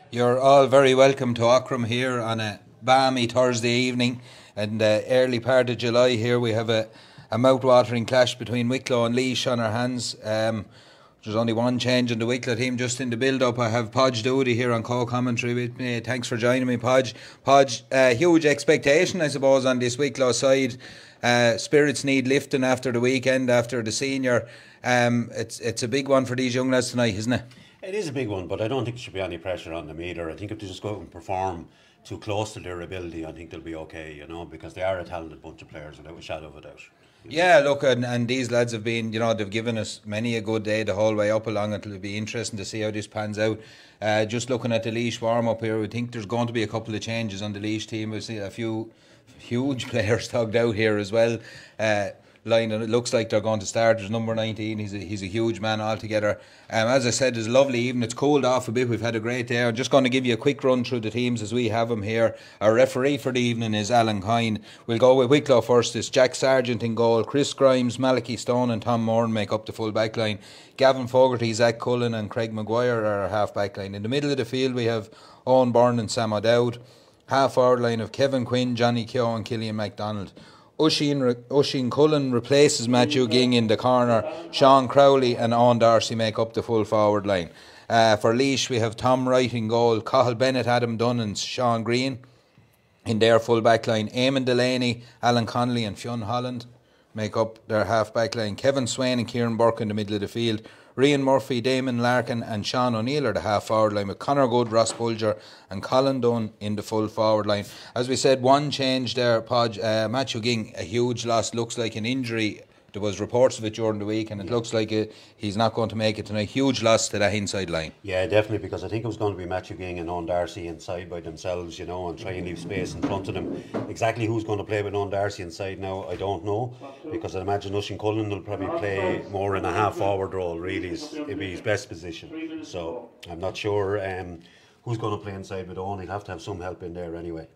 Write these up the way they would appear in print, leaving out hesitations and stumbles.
You're all very welcome to Aughrim here on a balmy Thursday evening and early part of July here. We have a mouth-watering clash between Wicklow and Laois on our hands. There's only one change in the Wicklow team just in the build-up. I have Podge Doody here on co-commentary with me. Thanks for joining me, Podge. Podge, huge expectation, I suppose, on this Wicklow side. Spirits need lifting after the weekend, after the senior. It's a big one for these young lads tonight, isn't it? It is a big one, but I don't think there should be any pressure on them either. I think if they just go out and perform too close to their ability, I think they'll be okay, because they are a talented bunch of players without a shadow of a doubt. Yeah, look, and these lads have been, they've given us many a good day the whole way up along it. It'll be interesting to see how this pans out. Just looking at the Laois warm-up here, we think there's going to be a couple of changes on the Laois team. We see a few huge players tugged out here as well. Line, and it looks like they're going to start. There's number 19. He's a huge man altogether. As I said, it's lovely even. It's cooled off a bit. We've had a great day. I'm just going to give you a quick run through the teams as we have them here. Our referee for the evening is Alan Coyne. We'll go with Wicklow first. It's Jack Sargent in goal. Chris Grimes, Malachy Stone and Tom Moran make up the full back line. Gavin Fogarty, Zach Cullen and Craig Maguire are our half back line. In the middle of the field we have Owen Byrne and Sam O'Dowd. Half forward line of Kevin Quinn, Johnny Keogh and Killian MacDonald. Oisin Cullen replaces Matthew Ging in the corner. Sean Crowley and Owen Darcy make up the full forward line. For Laois we have Tom Wright in goal, Cathal Bennett, Adam Dunn and Sean Green in their full back line. Eamon Delaney, Alan Connolly and Fionn Holland make up their half back line. Kevin Swain and Kieran Burke in the middle of the field. Rian Murphy, Damon Larkin and Sean O'Neill are the half forward line with Conor Good, Ross Bulger and Colin Dunn in the full forward line. As we said, one change there, Podge. Matthew Ging, a huge loss, looks like an injury. There was reports of it during the week and it looks like he's not going to make it tonight. Huge loss to that inside line. Yeah, definitely, because I think it was going to be Matthew Ging and Owen Darcy inside by themselves, and try and leave space in front of them. Exactly who's going to play with Owen Darcy inside now, I don't know, because I imagine Oisin Cullen will probably play more in a half forward role, really. It'll be his best position. So I'm not sure who's going to play inside with Owen. He'll have to have some help in there anyway.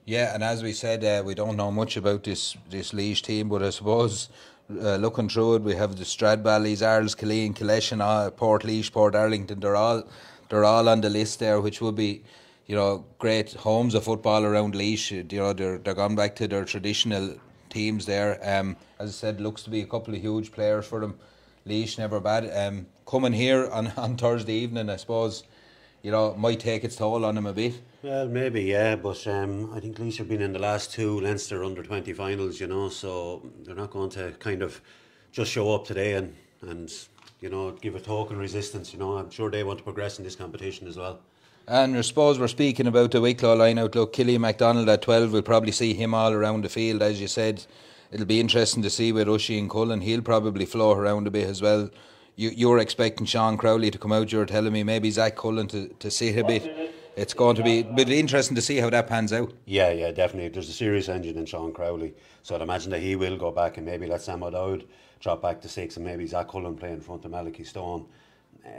Yeah, and as we said, we don't know much about this Laois team, but I suppose looking through it, we have the Stradballys, Arles, Killeen, Killeshan, Port Laois, Port Arlington. They're all on the list there, which would be, great homes of football around Laois. They're gone back to their traditional teams there. As I said, looks to be a couple of huge players for them. Laois never bad. Coming here on Thursday evening, I suppose, might take its toll on them a bit. Well, maybe, yeah, but I think Laois have been in the last two Leinster under-20 finals, so they're not going to kind of just show up today and give a token resistance. I'm sure they want to progress in this competition as well. And I suppose we're speaking about the Wicklow line outlook. Killian MacDonald at 12, we'll probably see him all around the field, as you said. It'll be interesting to see with Oisin Cullen. He'll probably float around a bit as well. You're expecting Sean Crowley to come out. You're telling me maybe Zach Cullen to sit a bit. It's going to be a bit interesting to see how that pans out. Yeah, definitely. There's a serious engine in Sean Crowley, so I'd imagine that he will go back and maybe let Sam O'Dowd drop back to 6 and maybe Zach Cullen play in front of Malachy Stone,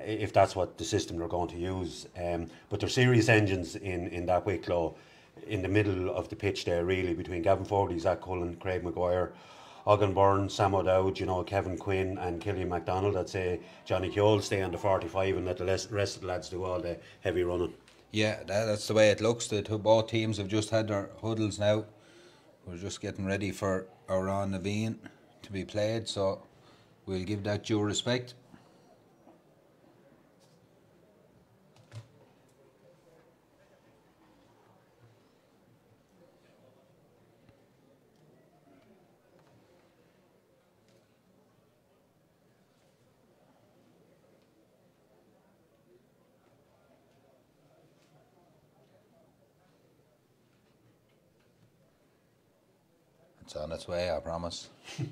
if that's what the system they're going to use. But there's serious engines in that Wicklow, in the middle of the pitch there, really, between Gavin Fogarty, Zach Cullen, Craig Maguire, Aughrim Byrne, Sam O'Dowd, Kevin Quinn and Killian MacDonald. I'd say Johnny Keogh will stay on the 45 and let the rest of the lads do all the heavy running. Yeah, that's the way it looks. Both teams have just had their huddles now. We're just getting ready for our Oran Naveen to be played, so we'll give that due respect. It's on its way, I promise. I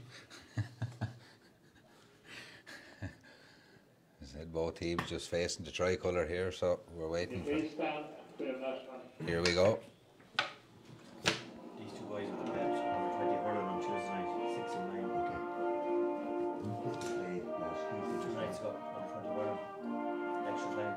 said both teams just facing the tricolour here, so we're waiting for. Here we go. These two boys with the caps, number 20 hurling on Tuesday night, 6 and 9. Okay. Tuesday night's got number 20 hurling. Extra time.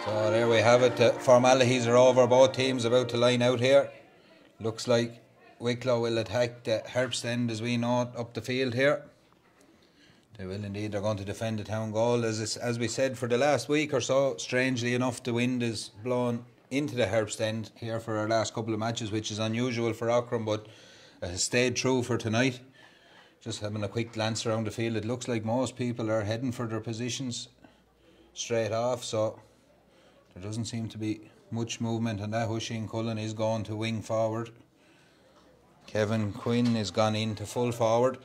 So there we have it. The formalities are over. Both teams about to line out here. Looks like Wicklow will attack the Herbst end, as we know it, up the field here. They will indeed. They're going to defend the town goal. As we said for the last week or so, strangely enough, the wind is blowing into the Herbst end here for our last couple of matches, which is unusual for Aughrim, but it has stayed true for tonight. Just having a quick glance around the field, it looks like most people are heading for their positions straight off, so there doesn't seem to be much movement on that. Husheen Cullen is going to wing forward. Kevin Quinn is gone into full forward.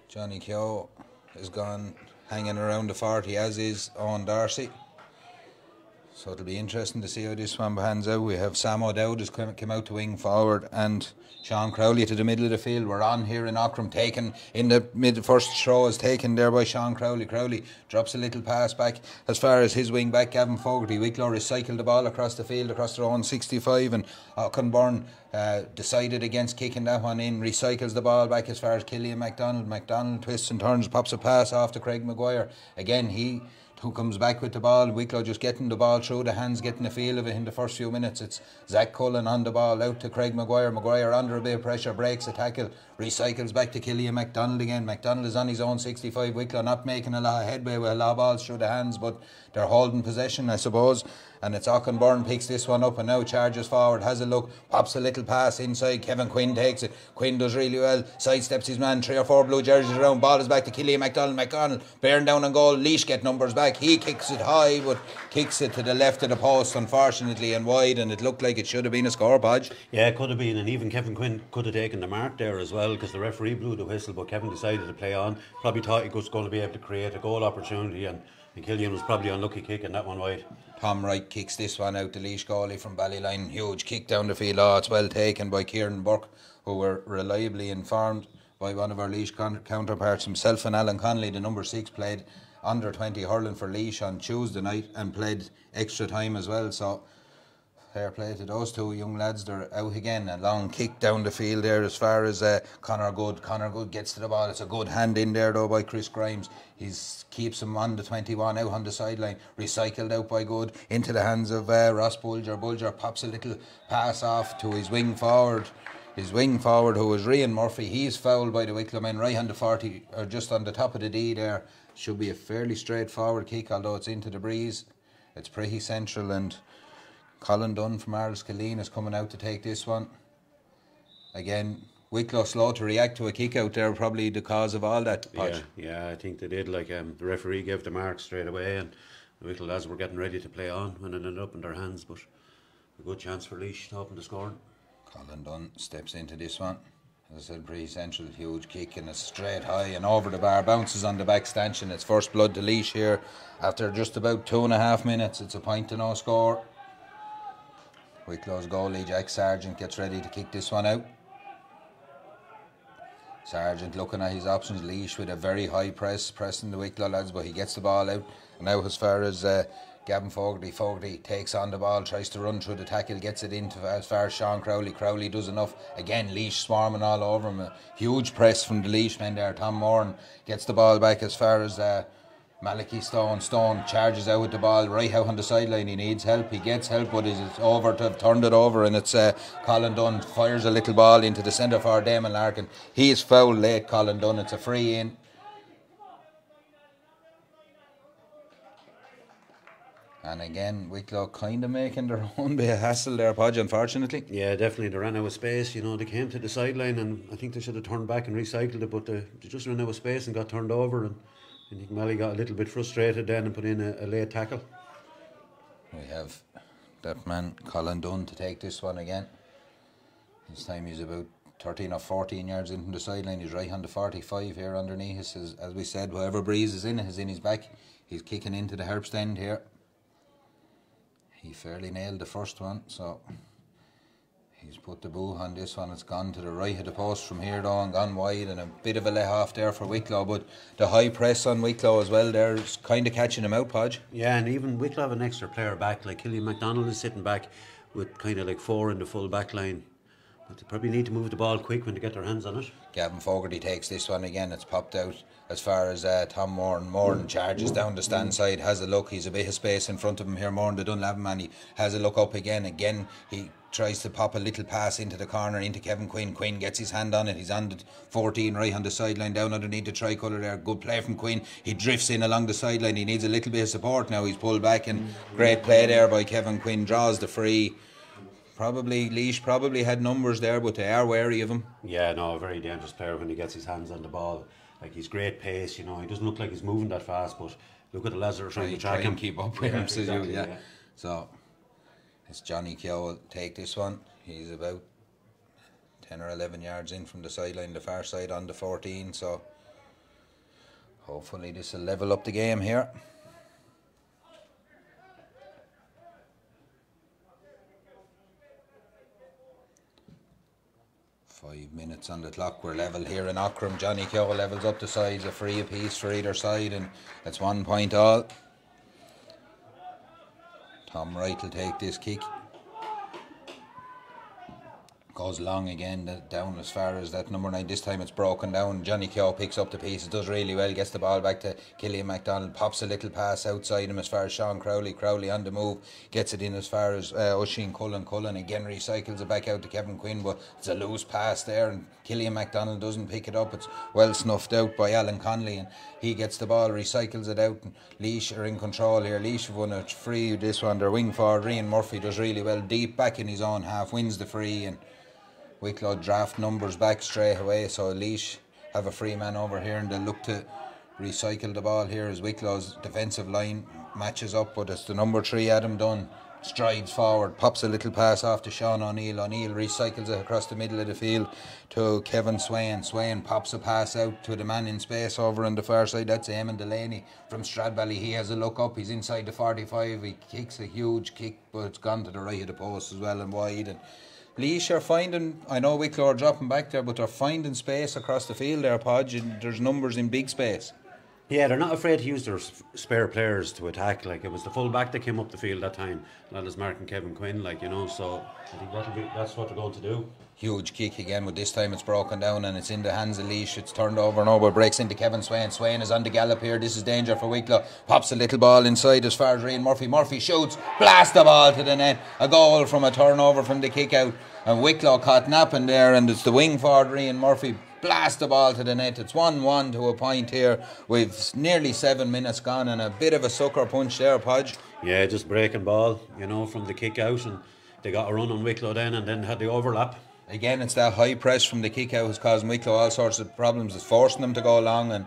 Johnny Keogh is gone hanging around the 40, as is Owen Darcy. So it'll be interesting to see how this one pans out. We have Sam O'Dowd has come out to wing forward, and Sean Crowley to the middle of the field. We're on here in Aughrim, taken in the first throw is taken there by Sean Crowley. Crowley drops a little pass back as far as his wing back, Gavin Fogarty. Wicklow recycled the ball across the field, across their own 65, and Auchenburn decided against kicking that one in, recycles the ball back as far as Killian MacDonald. MacDonald twists and turns, pops a pass off to Craig Maguire. Again, who comes back with the ball. Wicklow just getting the ball through the hands, getting the feel of it in the first few minutes. It's Zach Cullen on the ball, out to Craig Maguire. Maguire under a bit of pressure, breaks a tackle, recycles back to Killian MacDonald again. MacDonald is on his own 65. Wicklow not making a lot of headway with a lot of balls through the hands, but they're holding possession, I suppose. And it's Auchenburn picks this one up and now charges forward, has a look, pops a little pass inside. Kevin Quinn takes it. Quinn does really well, sidesteps his man, 3 or 4 blue jerseys around, ball is back to Killian MacDonald. MacDonald bearing down on goal. Laois get numbers back. He kicks it high, but kicks it to the left of the post, unfortunately, and wide, and it looked like it should have been a score, Podge. Yeah, it could have been, and even Kevin Quinn could have taken the mark there as well, because the referee blew the whistle, but Kevin decided to play on. Probably thought he was going to be able to create a goal opportunity, and Killian was probably unlucky kicking that one wide. Tom Wright kicks this one out, the Laois goalie from Ballyline. Huge kick down the field. Oh, it's well taken by Kieran Burke, who were reliably informed by one of our Laois counterparts, himself and Alan Connolly. The number 6 played under 20 hurling for Laois on Tuesday night and played extra time as well, so fair play to those two young lads. They're out again. A long kick down the field there as far as Conor Good. Conor Good gets to the ball. It's a good hand in there though by Chris Grimes. He keeps him on the 21 out on the sideline. Recycled out by Good into the hands of Ross Bulger. Bulger pops a little pass off to his wing forward. His wing forward, who is Rian Murphy. He's fouled by the Wicklow men right on the 40, or just on the top of the D there. Should be a fairly straightforward kick, although it's into the breeze. It's pretty central, and Colin Dunn from Arles Killeen is coming out to take this one. Again, Wicklow slow to react to a kick out there, probably the cause of all that. Yeah, I think they did. Like the referee gave the mark straight away, and the Wicklow lads were getting ready to play on when it ended up in their hands. But a good chance for Laois to open the scoring. Colin Dunn steps into this one. As I said, pretty central, huge kick, and it's straight high and over the bar, bounces on the back stanchion. It's first blood to Laois here after just about 2.5 minutes. It's a point to no score. Wicklow's goalie Jack Sargent gets ready to kick this one out. Sargent looking at his options. Laois with a very high press, pressing the Wicklow lads, but he gets the ball out. And now as far as Gavin Fogarty. Fogarty takes on the ball, tries to run through the tackle, gets it into as far as Sean Crowley. Crowley does enough. Again, Laois swarming all over him. A huge press from the Laois men there. Tom Moran gets the ball back as far as Malachi Stone. Stone charges out with the ball right out on the sideline. He needs help. He gets help, but it's over to have turned it over, and it's Colin Dunn fires a little ball into the centre for Damon Larkin. He is fouled late, Colin Dunn. It's a free in. And again, Wicklow kind of making their own bit of hassle there, Podge, unfortunately. Yeah, definitely. They ran out of space. You know, they came to the sideline, and I think they should have turned back and recycled it, but they just ran out of space and got turned over. And I think Mally got a little bit frustrated then and put in a late tackle. We have that man, Colin Dunn, to take this one again. This time he's about 13 or 14 yards in from the sideline. He's right on the 45 here underneath us. As we said, whoever breeze is in his back. He's kicking into the Herbst end here. He fairly nailed the first one, so he's put the boo on this one. It's gone to the right of the post from here though and gone wide, and a bit of a let off there for Wicklow, but the high press on Wicklow as well there is kind of catching him out, Podge. Yeah, and even Wicklow have an extra player back, like Killian MacDonald is sitting back with kind of like 4 in the full back line. But they probably need to move the ball quick when they get their hands on it. Gavin Fogarty takes this one again. It's popped out as far as Tom Moran. Moran charges down the stand side, has a look. He's a bit of space in front of him here. Moran, the Dunlap man, he has a look up again. Again, he tries to pop a little pass into the corner, into Kevin Quinn. Quinn gets his hand on it. He's on the 14 right on the sideline, down underneath the tricolour there. Good play from Quinn. He drifts in along the sideline. He needs a little bit of support now. He's pulled back, and great play there by Kevin Quinn. Draws the free. Laois probably had numbers there, but they are wary of him. Yeah, no, a very dangerous player when he gets his hands on the ball. Like, he's great pace, you know. He doesn't look like he's moving that fast, but look at the lads that are trying to track him. Keep up with him, exactly, yeah. So it's Johnny Keogh will take this one. He's about 10 or 11 yards in from the sideline, the far side on the 14. So hopefully this will level up the game here. 5 minutes on the clock. We're level here in Aughrim. Johnny Keogh levels up the sides, a free apiece for either side, and it's 1 point all. Tom Wright will take this kick. Goes long again, down as far as that number 9. This time it's broken down. Johnny Keogh picks up the pieces, does really well, gets the ball back to Killian MacDonald, pops a little pass outside him as far as Sean Crowley. Crowley on the move, gets it in as far as Oisin Cullen. Cullen again recycles it back out to Kevin Quinn, but it's a loose pass there, and Killian MacDonald doesn't pick it up. It's well snuffed out by Alan Conley, and he gets the ball, recycles it out, and Laois are in control here. Laois have won a free this one. Their wing forward Rian Murphy does really well, deep back in his own half, wins the free, and Wicklow draft numbers back straight away, so Laois have a free man over here, and they'll look to recycle the ball here as Wicklow's defensive line matches up, but it's the number 3 Adam Dunn strides forward, pops a little pass off to Sean O'Neill. O'Neill recycles it across the middle of the field to Kevin Swain. Swain pops a pass out to the man in space over on the far side. That's Eamon Delaney from Stradbally. He has a look up, he's inside the 45, he kicks a huge kick, but it's gone to the right of the post as well and wide. And Laois are finding, I know Wicklow are dropping back there, but they're finding space across the field there, Podge, and there's numbers in big space. Yeah, they're not afraid to use their spare players to attack. Like, it was the full back that came up the field that time, not as Mark and Kevin Quinn, like, you know, so I think that's what they're going to do. Huge kick again, but this time it's broken down and it's in the hands of Laois. It's turned over and over, breaks into Kevin Swain. Swain is on the gallop here. This is danger for Wicklow. Pops a little ball inside as far as Rian Murphy. Murphy shoots, blast the ball to the net. A goal from a turnover from the kick out. And Wicklow caught napping there, and it's the wing forward Rian Murphy. Blast the ball to the net. It's 1-1 to a point here. We've nearly 7 minutes gone, and a bit of a sucker punch there, Podge. Yeah, just breaking ball, you know, from the kick out, and they got a run on Wicklow then, and then had the overlap. Again, it's that high press from the kick out is causing Wicklow all sorts of problems. It's forcing them to go long, and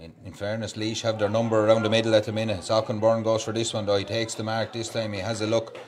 in fairness, Laois have their number around the middle at the minute. Saukenborn goes for this one though. He takes the mark this time. He has a look,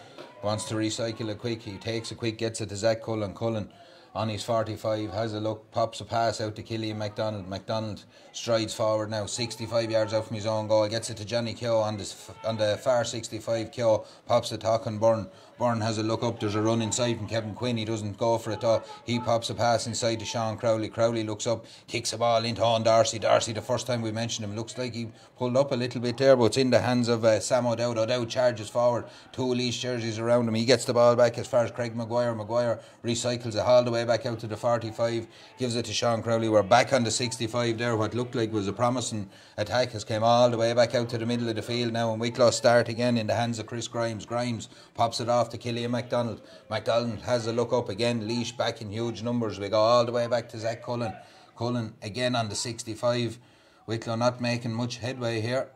wants to recycle it quick. He takes it quick, gets it to Zach Cullen. Cullen on his 45 has a look, pops a pass out to Killian MacDonald. MacDonald strides forward now, 65 yards out from his own goal, gets it to Johnny Keogh on the far 65. Keogh pops it to Aughrim. Byrne has a look up, there's a run inside from Kevin Quinn. He doesn't go for it though. He pops a pass inside to Sean Crowley. Crowley looks up, kicks a ball into Owen Darcy. Darcy, the first time we mentioned him, looks like he pulled up a little bit there, but it's in the hands of Sam O'Dowd. O'Dowd charges forward, 2 Laois jerseys around him. He gets the ball back as far as Craig Maguire. Maguire recycles it all the way back out to the 45, gives it to Sean Crowley. We're back on the 65 there. What looked like was a promising attack has came all the way back out to the middle of the field now, and Wicklow start again in the hands of Chris Grimes. Grimes pops it off to Killian MacDonald. MacDonald has a look up again. Laois back in huge numbers. We go all the way back to Zach Cullen. Cullen again on the 65. Wicklow not making much headway here.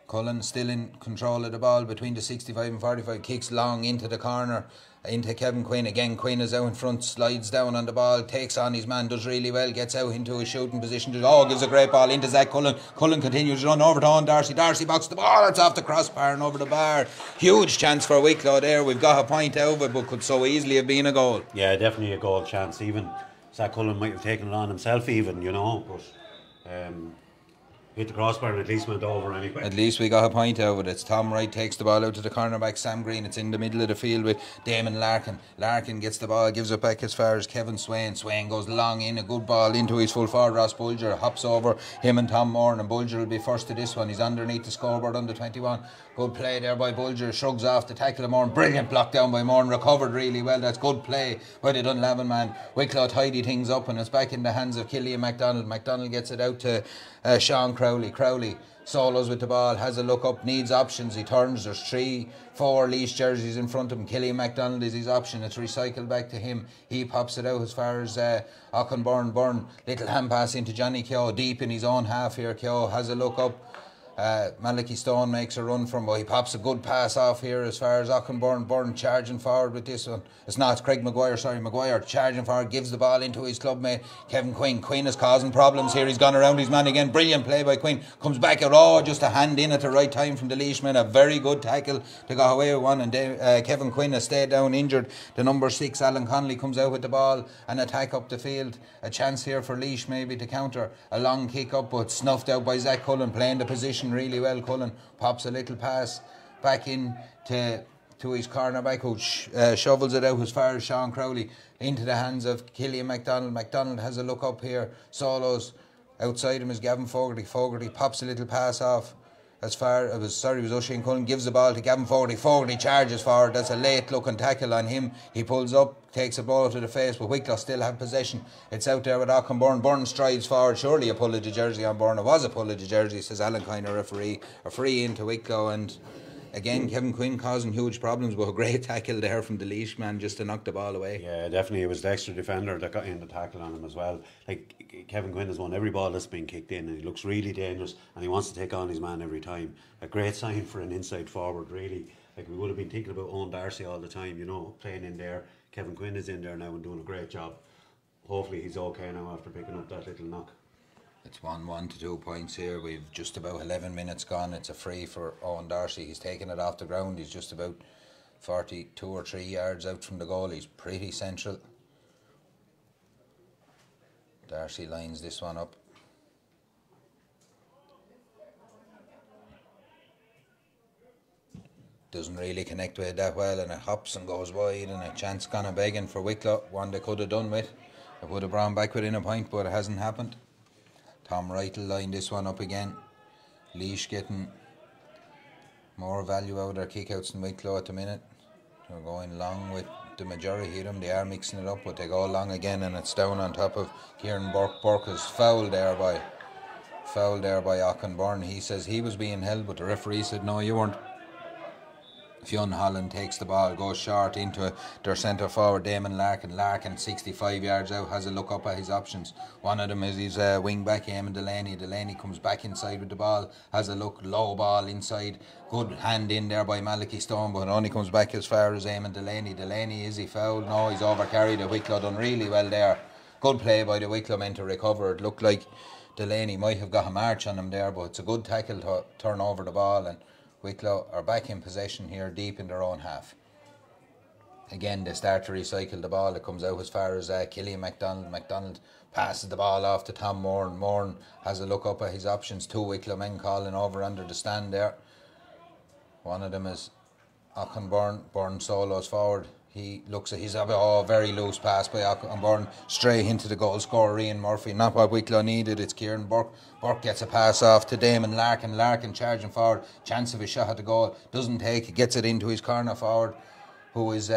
Cullen still in control of the ball between the 65 and 45. Kicks long into the corner, into Kevin Quinn. Again, Quinn is out in front, slides down on the ball, takes on his man, does really well, gets out into a shooting position. Gives a great ball into Zach Cullen. Cullen continues to run over to Owen Darcy. Darcy boxes the ball, it's off the crossbar and over the bar. Huge chance for Wicklow there. We've got a point out of it, but could so easily have been a goal. Yeah, definitely a goal chance. Even Zach Cullen might have taken it on himself even, you know, but hit the crossbar and at least went over anyway. At least we got a point out of it. It's Tom Wright takes the ball out to the cornerback Sam Green. It's in the middle of the field with Damon Larkin. Larkin gets the ball, gives it back as far as Kevin Swain. Swain goes long in, a good ball into his full forward. Ross Bulger hops over him and Tom Moore, and Bulger will be first to this one. He's underneath the scoreboard under 21. Good play there by Bulger. Shrugs off the tackle of Moore. Brilliant block down by Moore. Recovered really well. That's good play by the Dunlavin man. Wicklow tidy things up and it's back in the hands of Killian MacDonald. MacDonald gets it out to Sean Crowley. Crowley solos with the ball, has a look up, needs options. He turns, there's 3-4 Laois jerseys in front of him. Killian MacDonald is his option. It's recycled back to him. He pops it out as far as Aughrim Byrne. Little hand pass into Johnny Keogh, deep in his own half here. Keogh has a look up. Malachi Stone makes a run from, but he pops a good pass off here as far as Aughrim Byrne. Byrne charging forward with this one. It's not Craig Maguire, Maguire charging forward, gives the ball into his clubmate Kevin Quinn. Quinn is causing problems here. He's gone around his man again. Brilliant play by Quinn. Comes back out, just a hand in at the right time from the Laois men. A very good tackle to go away with one, and Kevin Quinn has stayed down injured. The number 6 Alan Connolly comes out with the ball and attack up the field. A chance here for Laois maybe to counter. A long kick up, but snuffed out by Zach Cullen, playing the position really well. Cullen pops a little pass back in to his cornerback, who shovels it out as far as Sean Crowley into the hands of Killian MacDonald. MacDonald has a look up here, solos. Outside him is Gavin Fogarty. Fogarty pops a little pass off as far it was Oisin Cullen, gives the ball to Gavin Fogarty. Fogarty charges forward. That's a late looking tackle on him. He pulls up, takes a ball to the face, but Wicklow still have possession. It's out there with Aughrim Byrne. Byrne strides forward. Surely a pull of the jersey on Byrne. It was a pull of the jersey, says Alan Kiner, referee. A free into Wicklow, and again Kevin Quinn causing huge problems, but a great tackle there from the Laois man just to knock the ball away. Yeah, definitely. It was the extra defender that got in the tackle on him as well. Like, Kevin Quinn has won every ball that's been kicked in, and he looks really dangerous, and he wants to take on his man every time. A great sign for an inside forward, really. Like, we would have been thinking about Owen Darcy all the time, you know, playing in there. Kevin Quinn is in there now and doing a great job. Hopefully he's okay now after picking up that little knock. It's 1-1 to 2 points here. We've just about 11 minutes gone. It's a free for Owen Darcy. He's taking it off the ground. He's just about 42 or 3 yards out from the goal. He's pretty central. Darcy lines this one up. Doesn't really connect with it that well, and it hops and goes wide, and a chance gone a begging for Wicklow. One they could have done with. It would have brought back within a point, but it hasn't happened. Tom Wright will line this one up again. Laois getting more value out of their kickouts than Wicklow at the minute. They're going long with the majority of them. They are mixing it up, but they go long again, and it's down on top of Kieran Burke. Burke is fouled there by Aughrim Byrne. He says he was being held, but the referee said no, you weren't. Fionn Holland takes the ball, goes short into their centre forward Damon Larkin. Larkin 65 yards out, has a look up at his options. One of them is his wing back Eamon Delaney. Delaney comes back inside with the ball, has a look, low ball inside. Good hand in there by Malachi Stone, but it only comes back as far as Eamon Delaney. Delaney, is he fouled? No, he's overcarried it. Wicklow done really well there. Good play by the Wicklow men to recover. It looked like Delaney might have got a march on him there, but it's a good tackle to turn over the ball, and Wicklow are back in possession here deep in their own half. Again, they start to recycle the ball. It comes out as far as Killian MacDonald. MacDonald passes the ball off to Tom Moore. Moore has a look up at his options. 2 Wicklow men calling over under the stand there. One of them is Aughrim Byrne. Byrne solos forward. He looks at his very loose pass by Aughrim Byrne straight into the goal scorer Ian Murphy. Not what Wicklow needed. It's Kieran Burke. Burke gets a pass off to Damon Larkin. Larkin charging forward. Chance of a shot at the goal. Doesn't take. He gets it into his corner forward, who is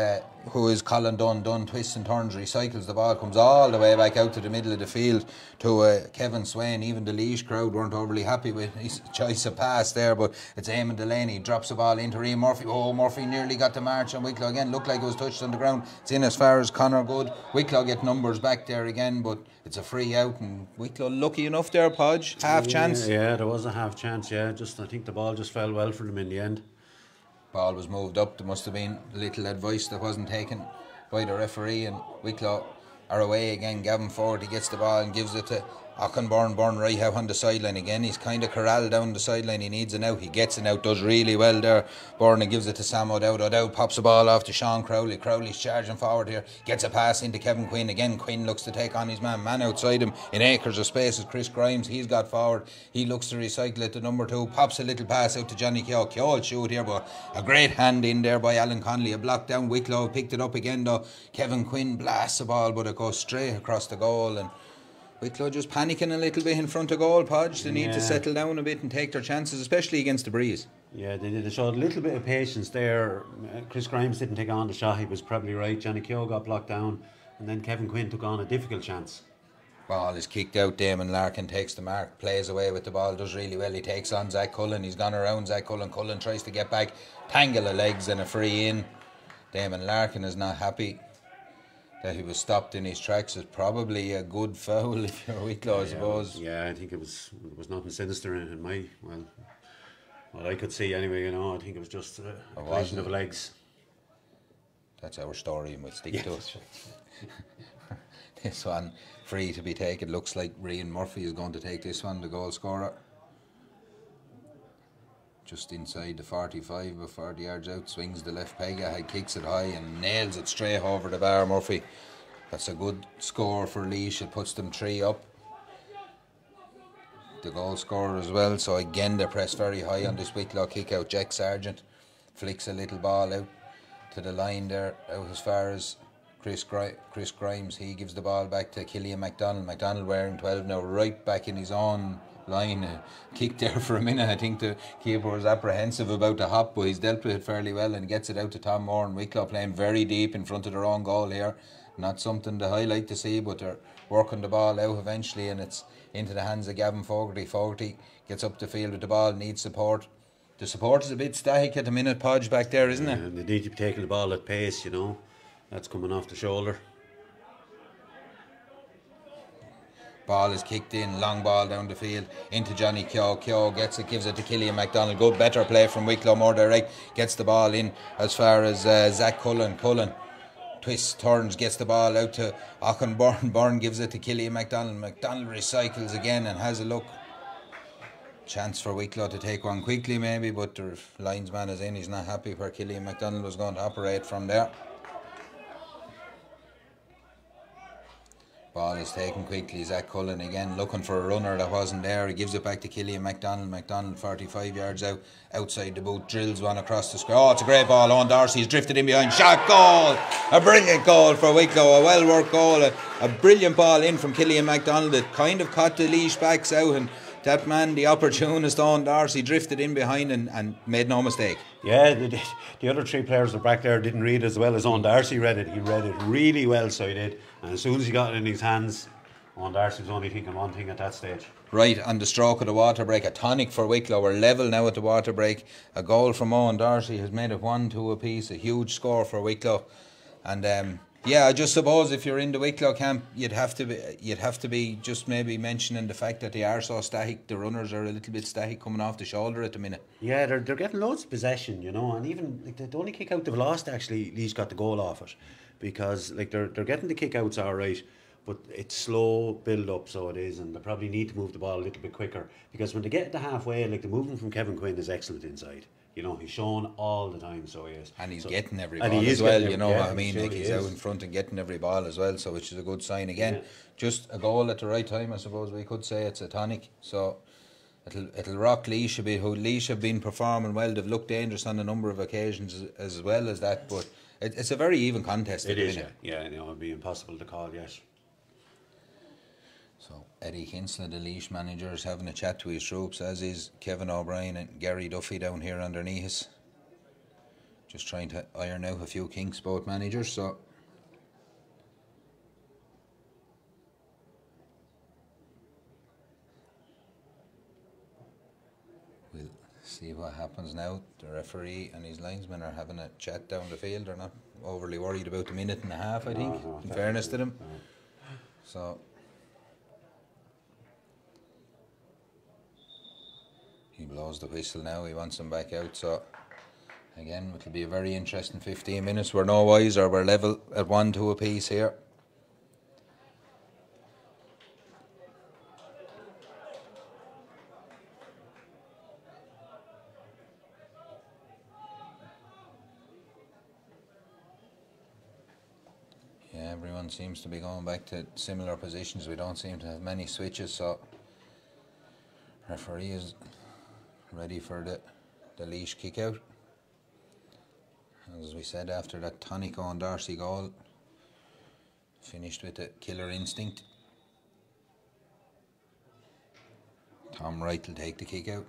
Colin Dunn. Dunn twists and turns, recycles the ball, comes all the way back out to the middle of the field to Kevin Swain. Even the Laois crowd weren't overly happy with his choice of pass there, but it's Eamon Delaney, drops the ball into Ian Murphy. Oh, Murphy nearly got the march on Wicklow again. Looked like it was touched on the ground. It's in as far as Conor Good. Wicklow get numbers back there again, but it's a free out, and Wicklow lucky enough there, Podge. Half chance. Yeah, there was a half chance, yeah. I think the ball just fell well for them in the end. Ball was moved up. There must have been a little advice that wasn't taken by the referee, and Wicklow are away again. Gavin Fogarty gets the ball and gives it to Aughrim Byrne right out on the sideline again. He's kind of corralled down the sideline. He needs an out. He gets an out. Does really well there. Byrne and gives it to Sam O'Dowd. O'Dowd pops the ball off to Sean Crowley. Crowley's charging forward here. Gets a pass into Kevin Quinn. Again, Quinn looks to take on his man. Man outside him in acres of space is Chris Grimes. He's got forward. He looks to recycle it to number 2. Pops a little pass out to Johnny Keogh. Keogh will shoot here, but a great hand in there by Alan Connolly. A block down. Wicklow picked it up again though. Kevin Quinn blasts the ball, but it goes straight across the goal. And Wicklow just panicking a little bit in front of goal, Podge. They need to settle down a bit and take their chances, especially against the breeze. Yeah, they showed a little bit of patience there. Chris Grimes didn't take on the shot, he was probably right. Johnny Keogh got blocked down, and then Kevin Quinn took on a difficult chance. Ball is kicked out. Damon Larkin takes the mark, plays away with the ball, does really well. He takes on Zach Cullen. He's gone around Zach Cullen. Cullen tries to get back, tangle of legs and a free in. Damon Larkin is not happy that he was stopped in his tracks. Is probably a good foul if you're Wicklow, I suppose. Yeah, I think it was nothing sinister in my, well, what I could see anyway, you know. I think it was just a collision of legs. That's our story and we'll stick to it. This one, free to be taken. Looks like Rian Murphy is going to take this one, the goal scorer. Just inside the 45, but 40 yards out, swings the left peg ahead, kicks it high and nails it straight over the bar. Murphy, that's a good score for Laois. It puts them 3 up. The goal scorer as well, so again they press very high on this Wicklow kick out. Jack Sargent flicks a little ball out to the line there, out as far as Chris Grimes. He gives the ball back to Killian MacDonald. MacDonald wearing 12 now, right back in his own line. Kicked there for a minute. I think the keeper was apprehensive about the hop, but he's dealt with it fairly well and gets it out to Tom Moore. And Wicklow playing very deep in front of their own goal here. Not something to highlight to see, but they're working the ball out eventually, and it's into the hands of Gavin Fogarty. Fogarty gets up the field with the ball, needs support. The support is a bit static at the minute, Podge, back there, isn't it? They need to be taking the ball at pace, you know. That's coming off the shoulder. Ball is kicked in, long ball down the field into Johnny Keogh. Keogh gets it, gives it to Killian MacDonald. Good, better play from Wicklow, more direct. Gets the ball in as far as Zach Cullen. Cullen twists, turns, gets the ball out to Aughrim Byrne. Byrne gives it to Killian MacDonald. MacDonald recycles again and has a look. Chance for Wicklow to take one quickly maybe, but the linesman is in. He's not happy where Killian MacDonald was going to operate from there. Ball is taken quickly. Zach Cullen again looking for a runner that wasn't there. He gives it back to Killian MacDonald. MacDonald 45 yards out, outside the boot, drills one across the square. Oh, it's a great ball. Owen Darcy has drifted in behind. Shot, goal! A brilliant goal for Wicklow. A well worked goal. A brilliant ball in from Killian MacDonald. It kind of caught the Laois backs out, and that man, the opportunist Owen Darcy, drifted in behind and made no mistake. Yeah, the other 3 players that were back there didn't read as well as Owen Darcy read it. He read it really well, so he did. And as soon as he got it in his hands, Owen Darcy was only thinking one thing at that stage. Right on the stroke of the water break, a tonic for Wicklow. We're level now at the water break. A goal from Owen Darcy has made it 1-2 apiece. A huge score for Wicklow. And yeah, I just suppose if you're in the Wicklow camp, you'd have to be just maybe mentioning the fact that they are so static. The runners are a little bit static coming off the shoulder at the minute. Yeah, they're getting loads of possession, you know, and even like the only kick out they've lost, actually, Laois got the goal off it, because like they're getting the kick outs all right, but it's slow build up, so it is, and they probably need to move the ball a little bit quicker, because when they get to halfway, like the movement from Kevin Quinn is excellent inside. You know, he's shown all the time, so he is. And he's getting every ball as well, you know what I mean? Like he's out in front and getting every ball as well, so which is a good sign again. Yeah. Just a goal at the right time, I suppose we could say. It's a tonic, so it'll rock Laois a bit. Laois have been performing well. They've looked dangerous on a number of occasions as well as that, but it's a very even contest. It is, yeah. You know, it'd be impossible to call, yes. So Eddie Kinsler, the Laois manager, is having a chat to his troops, as is Kevin O'Brien and Gary Duffy down here underneath us. Just trying to iron out a few kinks, both managers. So we'll see what happens now. The referee and his linesmen are having a chat down the field. They're not overly worried about the minute and a half, I think, in fairness to them. So he blows the whistle now. He wants them back out. So again, it'll be a very interesting 15 minutes. We're no wiser. We're level at 1-2 apiece here. Everyone seems to be going back to similar positions. We don't seem to have many switches, so referee is ready for the Laois kick out. As we said, after that Tonico and Darcy goal, finished with a killer instinct. Tom Wright will take the kick out.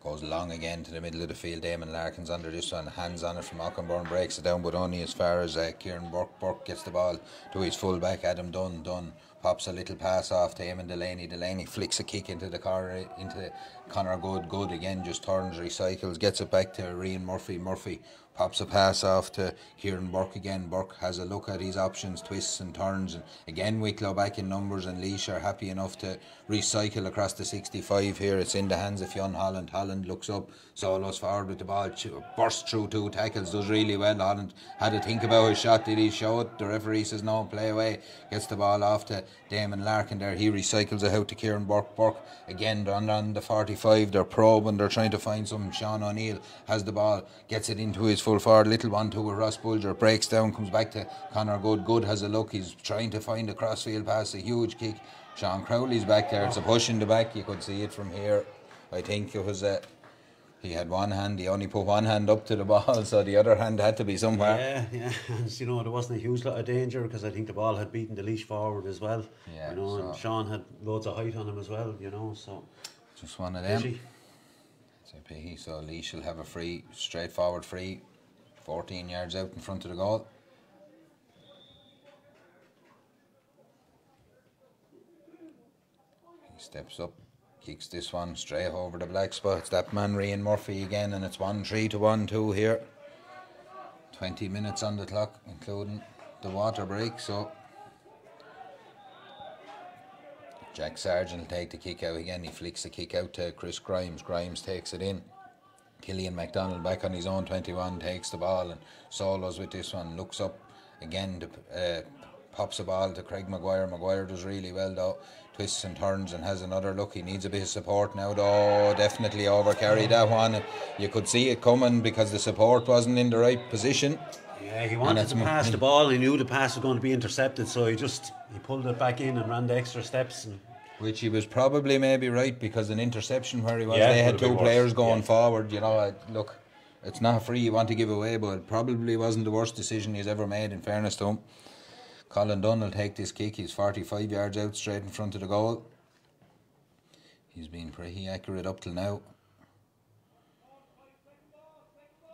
Goes long again to the middle of the field. Damon Larkin's under this one. Hands on it from Aughrim, breaks it down, but only as far as Kieran Burke. Burke gets the ball to his full back, Adam Dunn. Dunn pops a little pass off to Eamon Delaney. Delaney flicks a kick into the corner, into Conor Good. Good again, just turns, recycles, gets it back to Rian Murphy. Murphy pops a pass off to Kieran Burke again. Burke has a look at his options, twists and turns, and again Wicklow back in numbers, and Laois are happy enough to recycle across the 65 here. It's in the hands of Fionn Holland. Holland looks up, solos forward with the ball, bursts through 2 tackles, does really well. Holland had to think about his shot. Did he show it? The referee says no, play away. Gets the ball off to Damon Larkin there. He recycles it out to Kieran Burke. Burke again on the 45. They're probing, they're trying to find something. Sean O'Neill has the ball, gets it into his full forward, little 1-2 with Ross Bulger, breaks down, comes back to Conor Good. Good has a look, he's trying to find a crossfield pass, a huge kick. Sean Crowley's back there, it's a push in the back, you could see it from here. I think it was he had one hand, he only put one hand up to the ball, so the other hand had to be somewhere. Yeah, and you know, there wasn't a huge lot of danger because I think the ball had beaten the Laois forward as well. Yeah, you know, and Sean had loads of height on him as well, you know, so just one of them. It's a pity, so Laois will have a free, straightforward free, 14 yards out in front of the goal. He steps up, kicks this one straight over the black spot. It's that man Rian Murphy again, and it's 1-3 to 1-2 here. 20 minutes on the clock, including the water break, so Jack Sargent will take the kick out again. He flicks the kick out to Chris Grimes. Grimes takes it in. Killian MacDonald back on his own 21, takes the ball and solos with this one. Looks up again, pops the ball to Craig Maguire. Maguire does really well though. Twists and turns and has another look. He needs a bit of support now though. Definitely overcarried that one. You could see it coming because the support wasn't in the right position. Yeah, he wanted to pass the ball. He knew the pass was going to be intercepted, so he pulled it back in and ran the extra steps. Which he was probably maybe right, because an interception where he was, yeah, they had 2 players going forward. You know, look, it's not a free you want to give away, but it probably wasn't the worst decision he's ever made, in fairness to him. Colin Dunn will take this kick. He's 45 yards out straight in front of the goal. He's been pretty accurate up till now.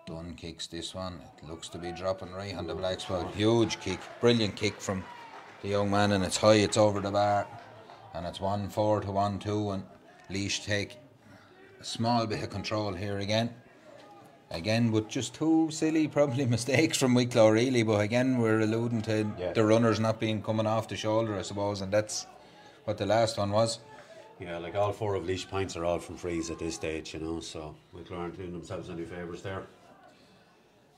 Dunn kicks this one. It looks to be dropping right on the black spot. Huge kick, brilliant kick from the young man, and it's high, it's over the bar. And it's 1-4 to 1-2, and Laois take a small bit of control here again. Again, with just 2 silly probably mistakes from Wicklow really, but again we're alluding to the runners not being coming off the shoulder, I suppose, and that's what the last one was. Yeah, like all 4 of Laois points are all from frees at this stage, you know, so Wicklow aren't doing themselves any favours there.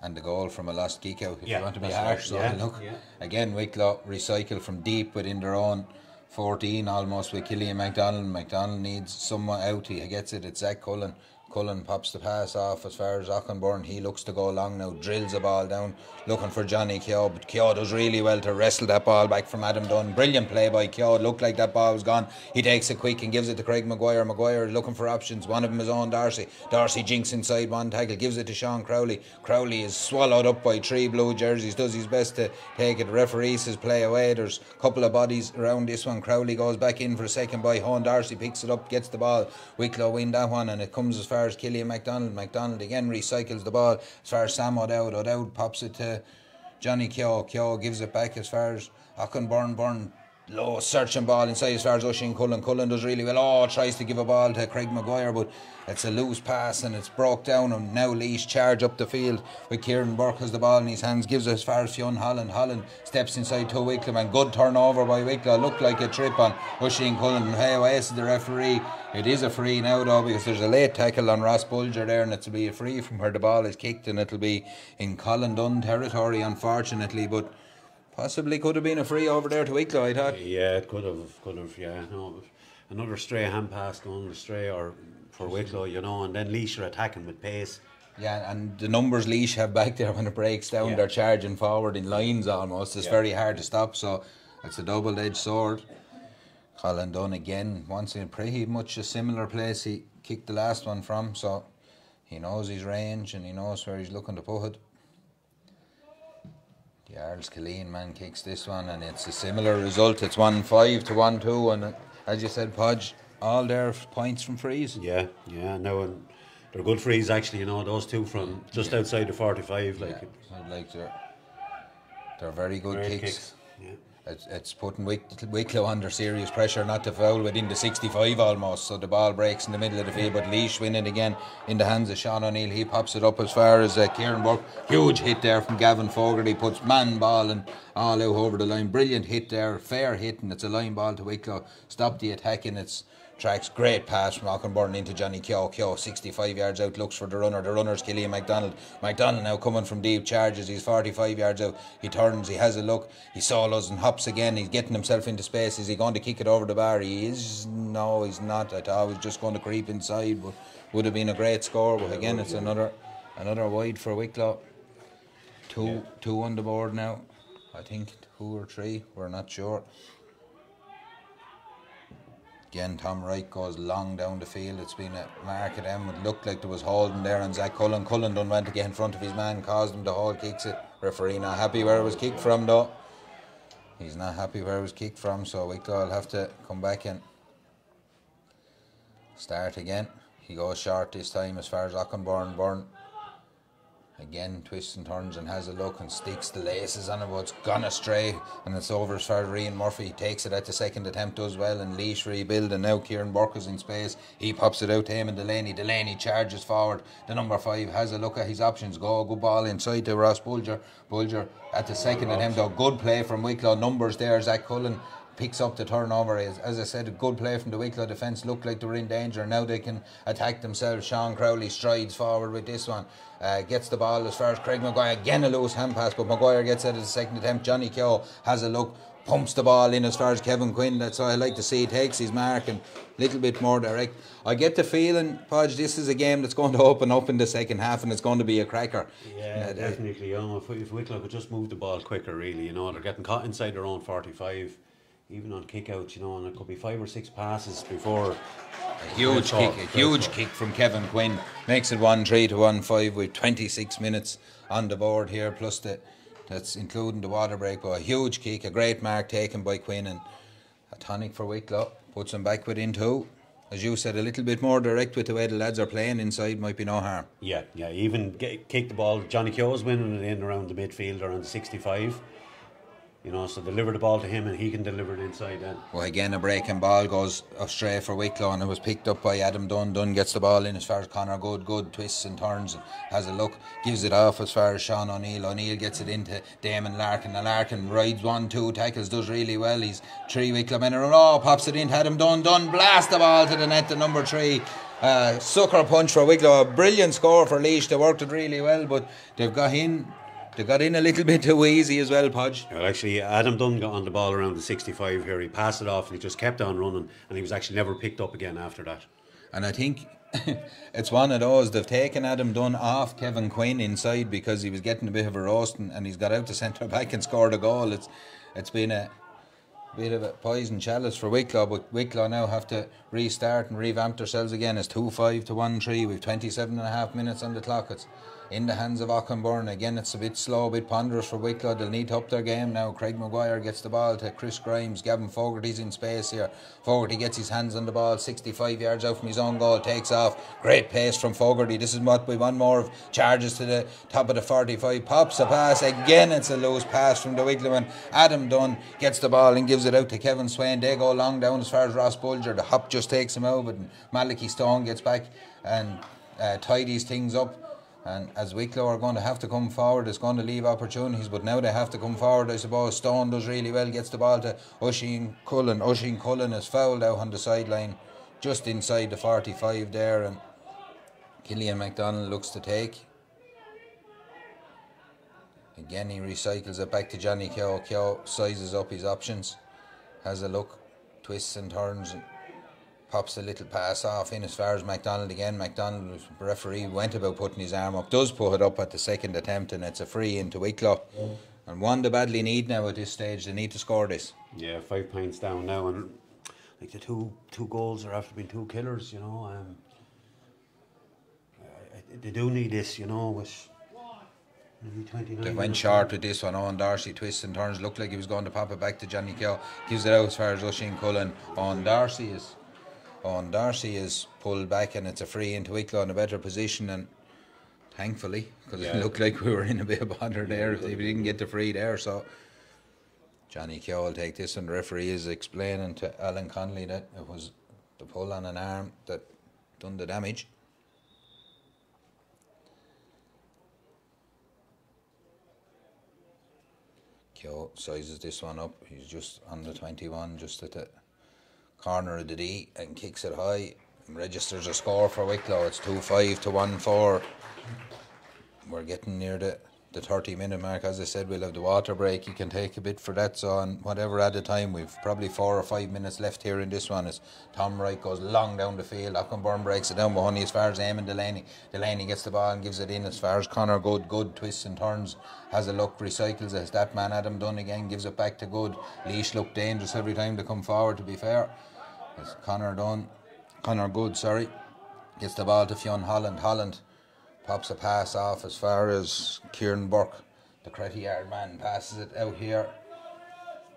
And the goal from a lost kick out, if you want to be harsh. Right. So look, again Wicklow recycle from deep within their own 14 almost with Killian MacDonald. MacDonald needs someone out. He gets it. It's Zach Cullen. Cullen pops the pass off as far as Aughrim. He looks to go long now, drills the ball down, looking for Johnny Keogh, but Keogh does really well to wrestle that ball back from Adam Dunn. Brilliant play by Keogh. It looked like that ball was gone. He takes it quick and gives it to Craig Maguire. Maguire looking for options. One of them is on Darcy. Darcy jinks inside one tackle, gives it to Sean Crowley. Crowley is swallowed up by 3 blue jerseys, does his best to take it. The referee says play away. There's a couple of bodies around this one. Crowley goes back in for a second by Hone. Darcy picks it up, gets the ball. Wicklow win that one, and it comes as far as Killian MacDonald. MacDonald again recycles the ball as far as Sam O'Dowd. O'Dowd pops it to Johnny Keogh. Keogh gives it back as far as Aughrim. Burn low searching ball inside as far as Oisin Cullen. Cullen does really well. Tries to give a ball to Craig Maguire, but it's a loose pass and it's broke down, and now Laois charge up the field with Kieran Burke has the ball in his hands, gives it as far as Fionn Holland. Holland steps inside to Wicklow, and good turnover by Wicklow. Looked like a trip on Oisin Cullen. Hey, away to the referee. It is a free now though, because there's a late tackle on Ross Bulger there, and it'll be a free from where the ball is kicked, and it'll be in Colin Dunn territory unfortunately, but possibly could have been a free over there to Wicklow, I thought. Yeah, it could have, yeah. No, another stray hand pass going astray, or for Wicklow, you know, and then Laois are attacking with pace. Yeah, and the numbers Laois have back there when it breaks down, they're charging forward in lines almost. It's very hard to stop, so it's a double-edged sword. Colin Dunn again, once in pretty much a similar place he kicked the last one from, so he knows his range and he knows where he's looking to put it. The Arles Killeen man kicks this one, and it's a similar result. It's 1-5 to 1-2, and as you said, Podge, all their points from frees. Yeah, no, and they're good frees actually, you know, those two from just outside the 45. They're very good kicks. Yeah. It's putting Wicklow under serious pressure not to foul within the 65 almost, so the ball breaks in the middle of the field, but Laois win it again in the hands of Sean O'Neill. He pops it up as far as Kieran Burke. Huge hit there from Gavin Fogarty, puts man ball and all out over the line. Brilliant hit there, fair hit, and it's a line ball to Wicklow. Stop the attack in its tracks. Great pass from Aughrim into Johnny Keogh. 65 yards out, looks for the runner. The runner's Killian MacDonald. MacDonald now coming from deep, charges. He's 45 yards out. He turns, he has a look. He solos and hops again. He's getting himself into space. Is he going to kick it over the bar? He is. No, he's not. I thought he was just going to creep inside, but would have been a great score. But again, it's another wide for Wicklow. Two on the board now. I think 2 or 3. We're not sure. Again, Tom Wright goes long down the field. It's been a mark at them. It looked like there was holding there on Zach Cullen. Cullen done went to get in front of his man, caused him to hold, kicks it. Referee not happy where it was kicked from though. He's not happy where it was kicked from, so Wicklow will have to come back and start again. He goes short this time as far as Aughrim. Burn again twists and turns and has a look and sticks the laces on it, but it's gone astray and it's over as far as Rian Murphy. He takes it at the second attempt, does well, and Laois rebuild, and now Kieran Burke is in space. He pops it out to him and Delaney charges forward. The number 5 has a look at his options. Good ball inside to Ross Bulger at the second attempt though. Good play from Wicklow. Numbers there. Zach Cullen picks up the turnover. As I said, a good play from the Wicklow defence. Looked like they were in danger. Now they can attack themselves. Sean Crowley strides forward with this one. Gets the ball as far as Craig Maguire. Again a loose hand pass, but Maguire gets it at the second attempt. Johnny Keogh has a look, pumps the ball in as far as Kevin Quinn. That's how I like to see. He takes his mark and a little bit more direct. I get the feeling, Podge, this is a game that's going to open up in the second half and it's going to be a cracker. Yeah, definitely. You know, if Wicklow could just move the ball quicker, really, you know, they're getting caught inside their own 45. Even on kick-outs, you know, and it could be 5 or 6 passes before. A huge kick from Kevin Quinn makes it 1-3 to 1-5 with 26 minutes on the board here, plus that's including the water break. But a huge kick, a great mark taken by Quinn, and a tonic for Wicklow. Puts them back within 2. As you said, a little bit more direct with the way the lads are playing inside might be no harm. Yeah, even kick the ball. Johnny Keogh's winning it in around the midfield around 65. You know, so deliver the ball to him and he can deliver it inside then. Well, again, a breaking ball goes astray for Wicklow and it was picked up by Adam Dunn. Dunn gets the ball in as far as Conor good twists and turns and has a look, gives it off as far as Sean O'Neill. O'Neill gets it into Damon Larkin, and Larkin rides 1-2 tackles, does really well. He's 3 Wicklow men in a row, pops it into Adam Dunn. Dunn blasts the ball to the net, the number 3. Sucker punch for Wicklow. A brilliant score for Laois. They worked it really well, but they've got in. They got in a little bit too easy as well, Podge. Well, actually, Adam Dunn got on the ball around the 65 here. He passed it off and he just kept on running, and he was actually never picked up again after that. And I think it's one of those, they've taken Adam Dunn off Kevin Quinn inside because he was getting a bit of a roast, and he's got out to centre back and scored a goal. It's been a bit of a poison chalice for Wicklow, but Wicklow now have to restart and revamp themselves again. It's 2-5 to 1-3 with 27.5 minutes on the clock. It's in the hands of Aughrim. Again, it's a bit slow, a bit ponderous for Wicklow. They'll need to up their game now. Craig Maguire gets the ball to Chris Grimes. Gavin Fogarty's in space here. Fogarty gets his hands on the ball, 65 yards out from his own goal, takes off. Great pace from Fogarty. This is what we want more of. Charges to the top of the 45, pops a pass. Again, it's a loose pass from the Wicklow man. Adam Dunn gets the ball and gives it out to Kevin Swain. They go long down as far as Ross Bulger. The hop just takes him out, but Malachy Stone gets back and tidies things up. And as Wicklow are going to have to come forward, it's going to leave opportunities, but now they have to come forward, I suppose. Stone does really well, gets the ball to Oisin Cullen. Oisin Cullen is fouled out on the sideline, just inside the 45 there, and Killian MacDonald looks to take. Again, he recycles it back to Johnny Keogh. Keogh sizes up his options, has a look, twists and turns, and pops a little pass off in as far as MacDonald again. MacDonald, the referee, went about putting his arm up, does put it up at the second attempt, and it's a free into Wicklow. And one they badly need now at this stage. They need to score this. Yeah, 5 points down now, and like the two goals are after being 2 killers, you know. They do need this, you know, with maybe 29. They went short with this one. Owen Darcy twists and turns. Looked like he was going to pop it back to Johnny Keogh. Gives it out as far as Oisin Cullen. Owen Darcy is pulled back, and it's a free into Wicklow in a better position. And thankfully, because it looked like we were in a bit of bother there if we didn't get the free there. So Johnny Keogh will take this, and the referee is explaining to Alan Connolly that it was the pull on an arm that done the damage. Keogh sizes this one up. He's just on the 21, just at the corner of the D, and kicks it high. Registers a score for Wicklow. It's 2-5 to 1-4. We're getting near the 30-minute mark. As I said, we'll have the water break. You can take a bit for that. So on whatever at the time, we've probably 4 or 5 minutes left here in this one. As Tom Wright goes long down the field, Aughrim breaks it down behind as far as Eamon Delaney. Delaney gets the ball and gives it in as far as Connor Good. Good twists and turns, has a look, recycles it. That man Adam Dunn again gives it back to Good. Laois look dangerous every time they come forward, to be fair. It's Connor Good, gets the ball to Fionn Holland. Holland pops a pass off as far as Kieran Burke, the Cretty Yard man, passes it out here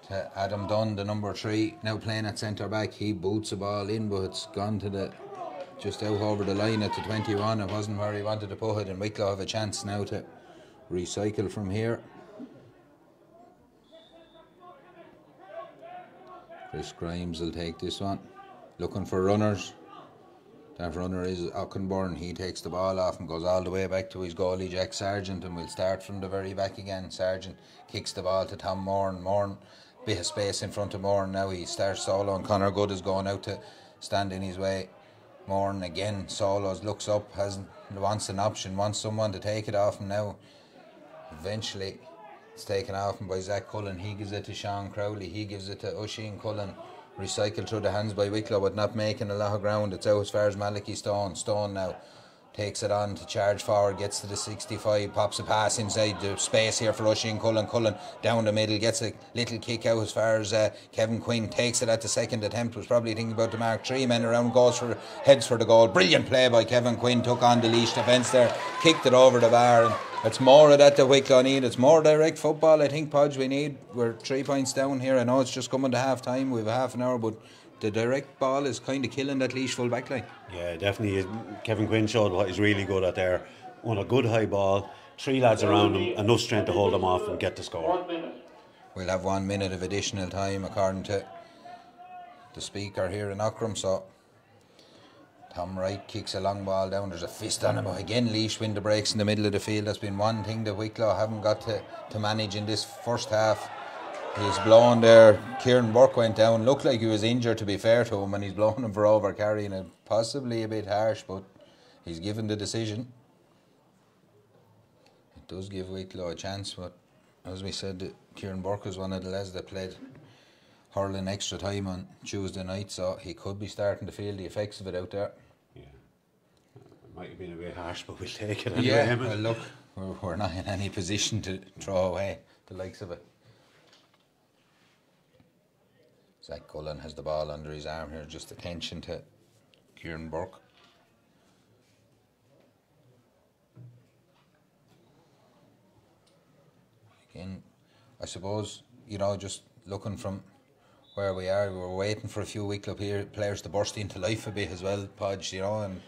to Adam Dunn, the number 3, now playing at centre back. He boots the ball in, but it's gone to just out over the line at the 21. It wasn't where he wanted to put it, and Wicklow have a chance now to recycle from here. Chris Grimes will take this one, looking for runners. That runner is Aughrim. He takes the ball off and goes all the way back to his goalie Jack Sargent, and we'll start from the very back again. Sargent kicks the ball to Tom Moran. Moran, bit of space in front of Moran now. He starts solo, and Connor Good is going out to stand in his way. Moran again solos, looks up, wants an option, wants someone to take it off him now. Eventually it's taken off him by Zach Cullen. He gives it to Sean Crowley. He gives it to Oisin Cullen. Recycled through the hands by Wicklow, but not making a lot of ground. It's out as far as Malachy Stone. Stone now takes it on to charge forward, gets to the 65, pops a pass inside the space here for Oisin Cullen. Cullen down the middle, gets a little kick out as far as Kevin Quinn takes it at the second attempt. Was probably thinking about the mark. 3 men around, heads for the goal. Brilliant play by Kevin Quinn, took on the Laois defence there, kicked it over the bar, and it's more of that Wicklow need. It's more direct football, I think, Podge, we need. We're 3 points down here. I know it's just coming to half time. We have a half an hour, but the direct ball is kind of killing that Laois full back line. Yeah, definitely. Kevin Quinn showed what he's really good at there. On a good high ball, 3 lads around him, enough strength to hold them off and get the score. We'll have 1 minute of additional time according to the speaker here in Aughrim. So Tom Wright kicks a long ball down. There's a fist on him. Again, Laois win the breaks in the middle of the field. That's been one thing that Wicklow haven't got to manage in this first half. He's blown there. Kieran Burke went down. Looked like he was injured, to be fair to him, and he's blown him for over carrying it. Possibly a bit harsh, but he's given the decision. It does give Wicklow a chance, but as we said, Kieran Burke was one of the lads that played hurling extra time on Tuesday night, so he could be starting to feel the effects of it out there. Yeah, it might have been a bit harsh, but we'll take it anyway. Yeah, well, look, we're not in any position to throw away the likes of it. Zach Cullen has the ball under his arm here, just attention to Kieran Burke. Again, I suppose, just looking from where we are, we're waiting for a few Wicklow players to burst into life a bit as well, Podge, and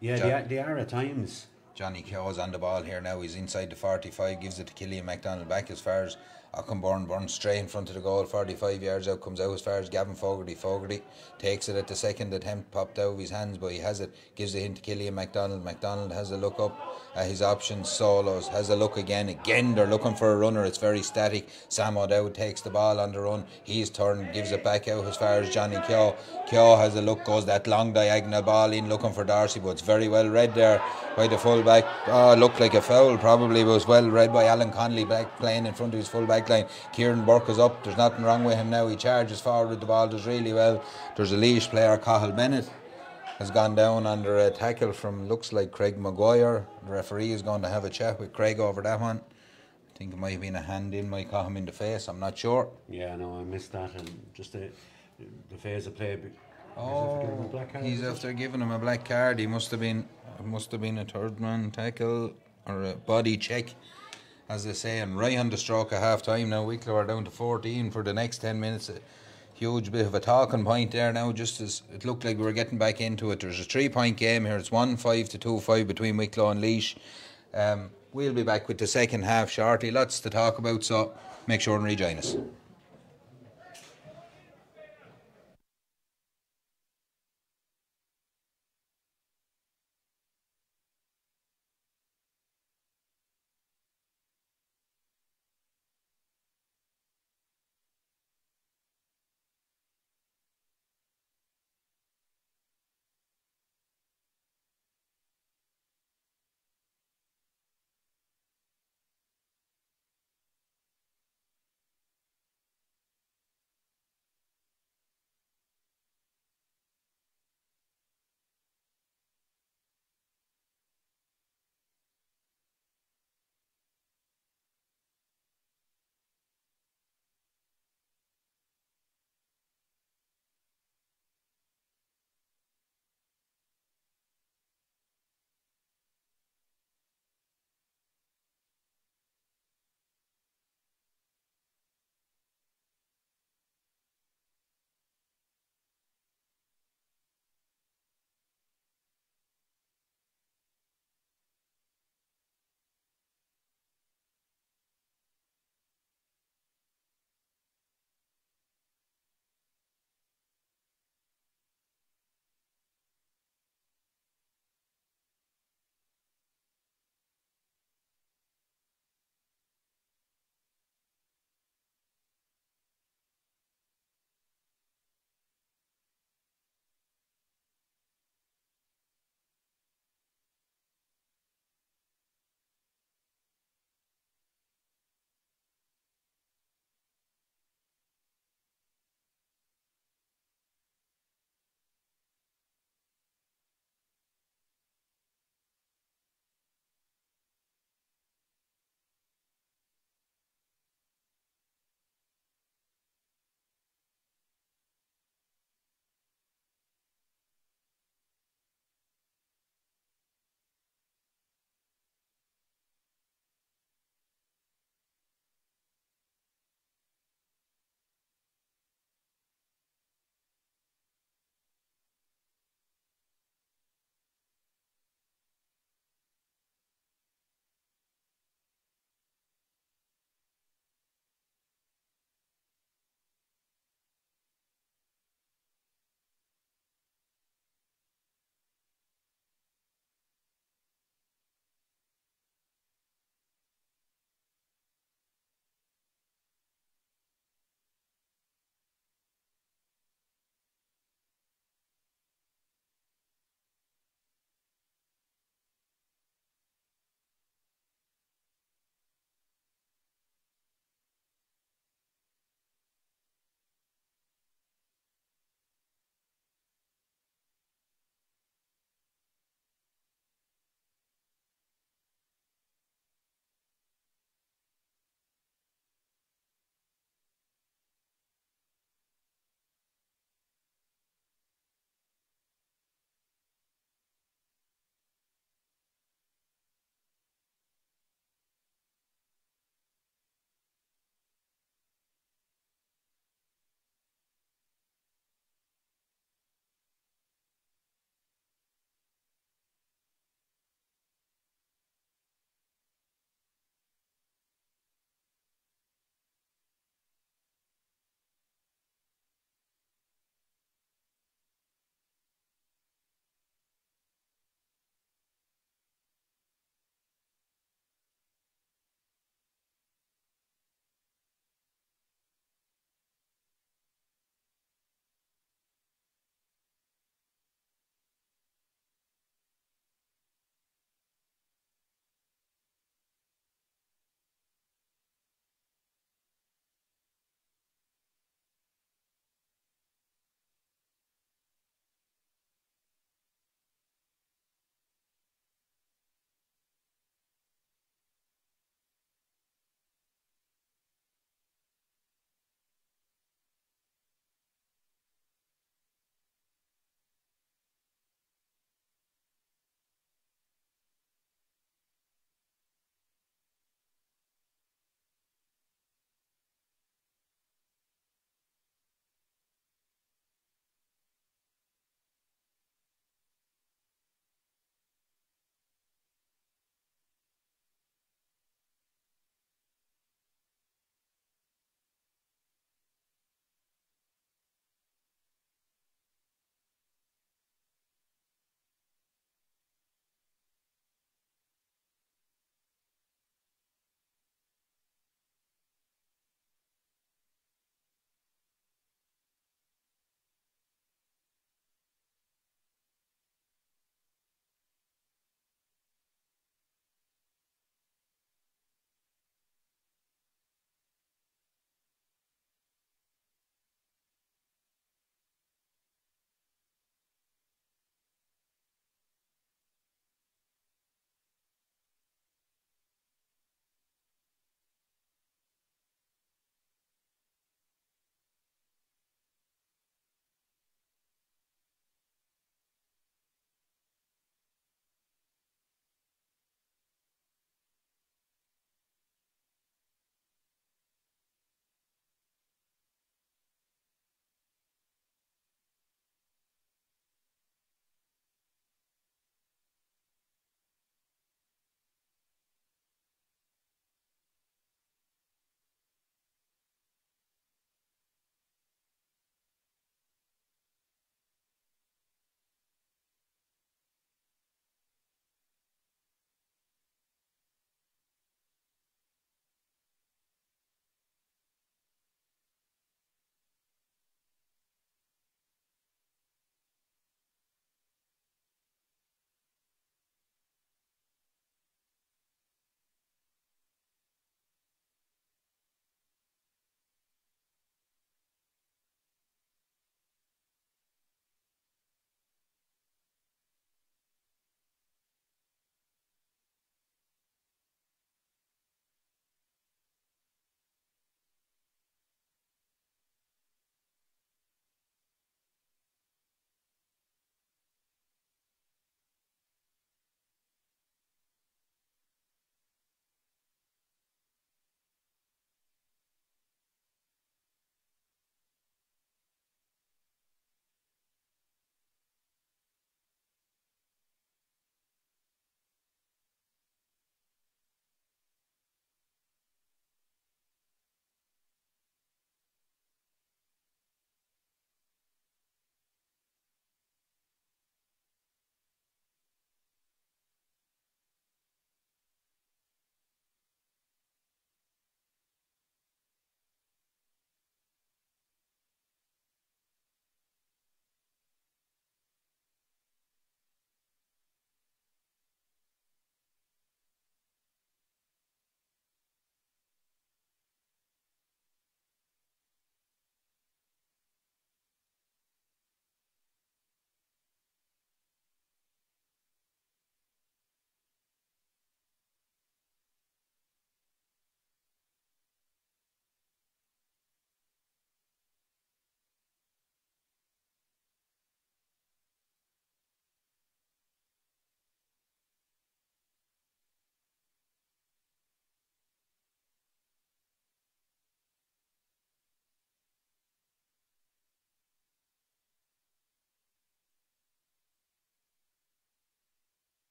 yeah, they are at times. Johnny Keogh's on the ball here now. He's inside the 45, gives it to Killian MacDonald back as far as Aughrim. Burns straight in front of the goal, 45 yards out, comes out as far as Gavin Fogarty. Fogarty takes it at the second attempt, popped out of his hands, but he has it, gives it in to Killian MacDonald. MacDonald has a look up at his options, solos, has a look again, they're looking for a runner. It's very static. Sam O'Dowd takes the ball on the run, he's turned, gives it back out as far as Johnny Keogh. Keogh has a look, goes that long diagonal ball in, looking for Darcy, but it's very well read there by the full full back. Oh, looked like a foul probably, but was well read by Alan Connolly back playing in front of his full back line. Kieran Burke is up. There's nothing wrong with him now. He charges forward with the ball, does really well. There's a Laois player, Cathal Bennett, has gone down under a tackle from, looks like, Craig Maguire. The referee is going to have a chat with Craig over that one. I think it might have been a hand in, might caught him in the face, I'm not sure. Yeah, no, I missed that, and just the phase of play. He's after giving him a black card. He must have been a third man tackle or a body check, as they say. And right on the stroke of half time now, Wicklow are down to 14 for the next 10 minutes. A huge bit of a talking point there now, just as it looked like we were getting back into it. There's a 3-point game here. It's 1-5 to 2-5 between Wicklow and Laois. We'll be back with the second half shortly. Lots to talk about, so make sure and rejoin us.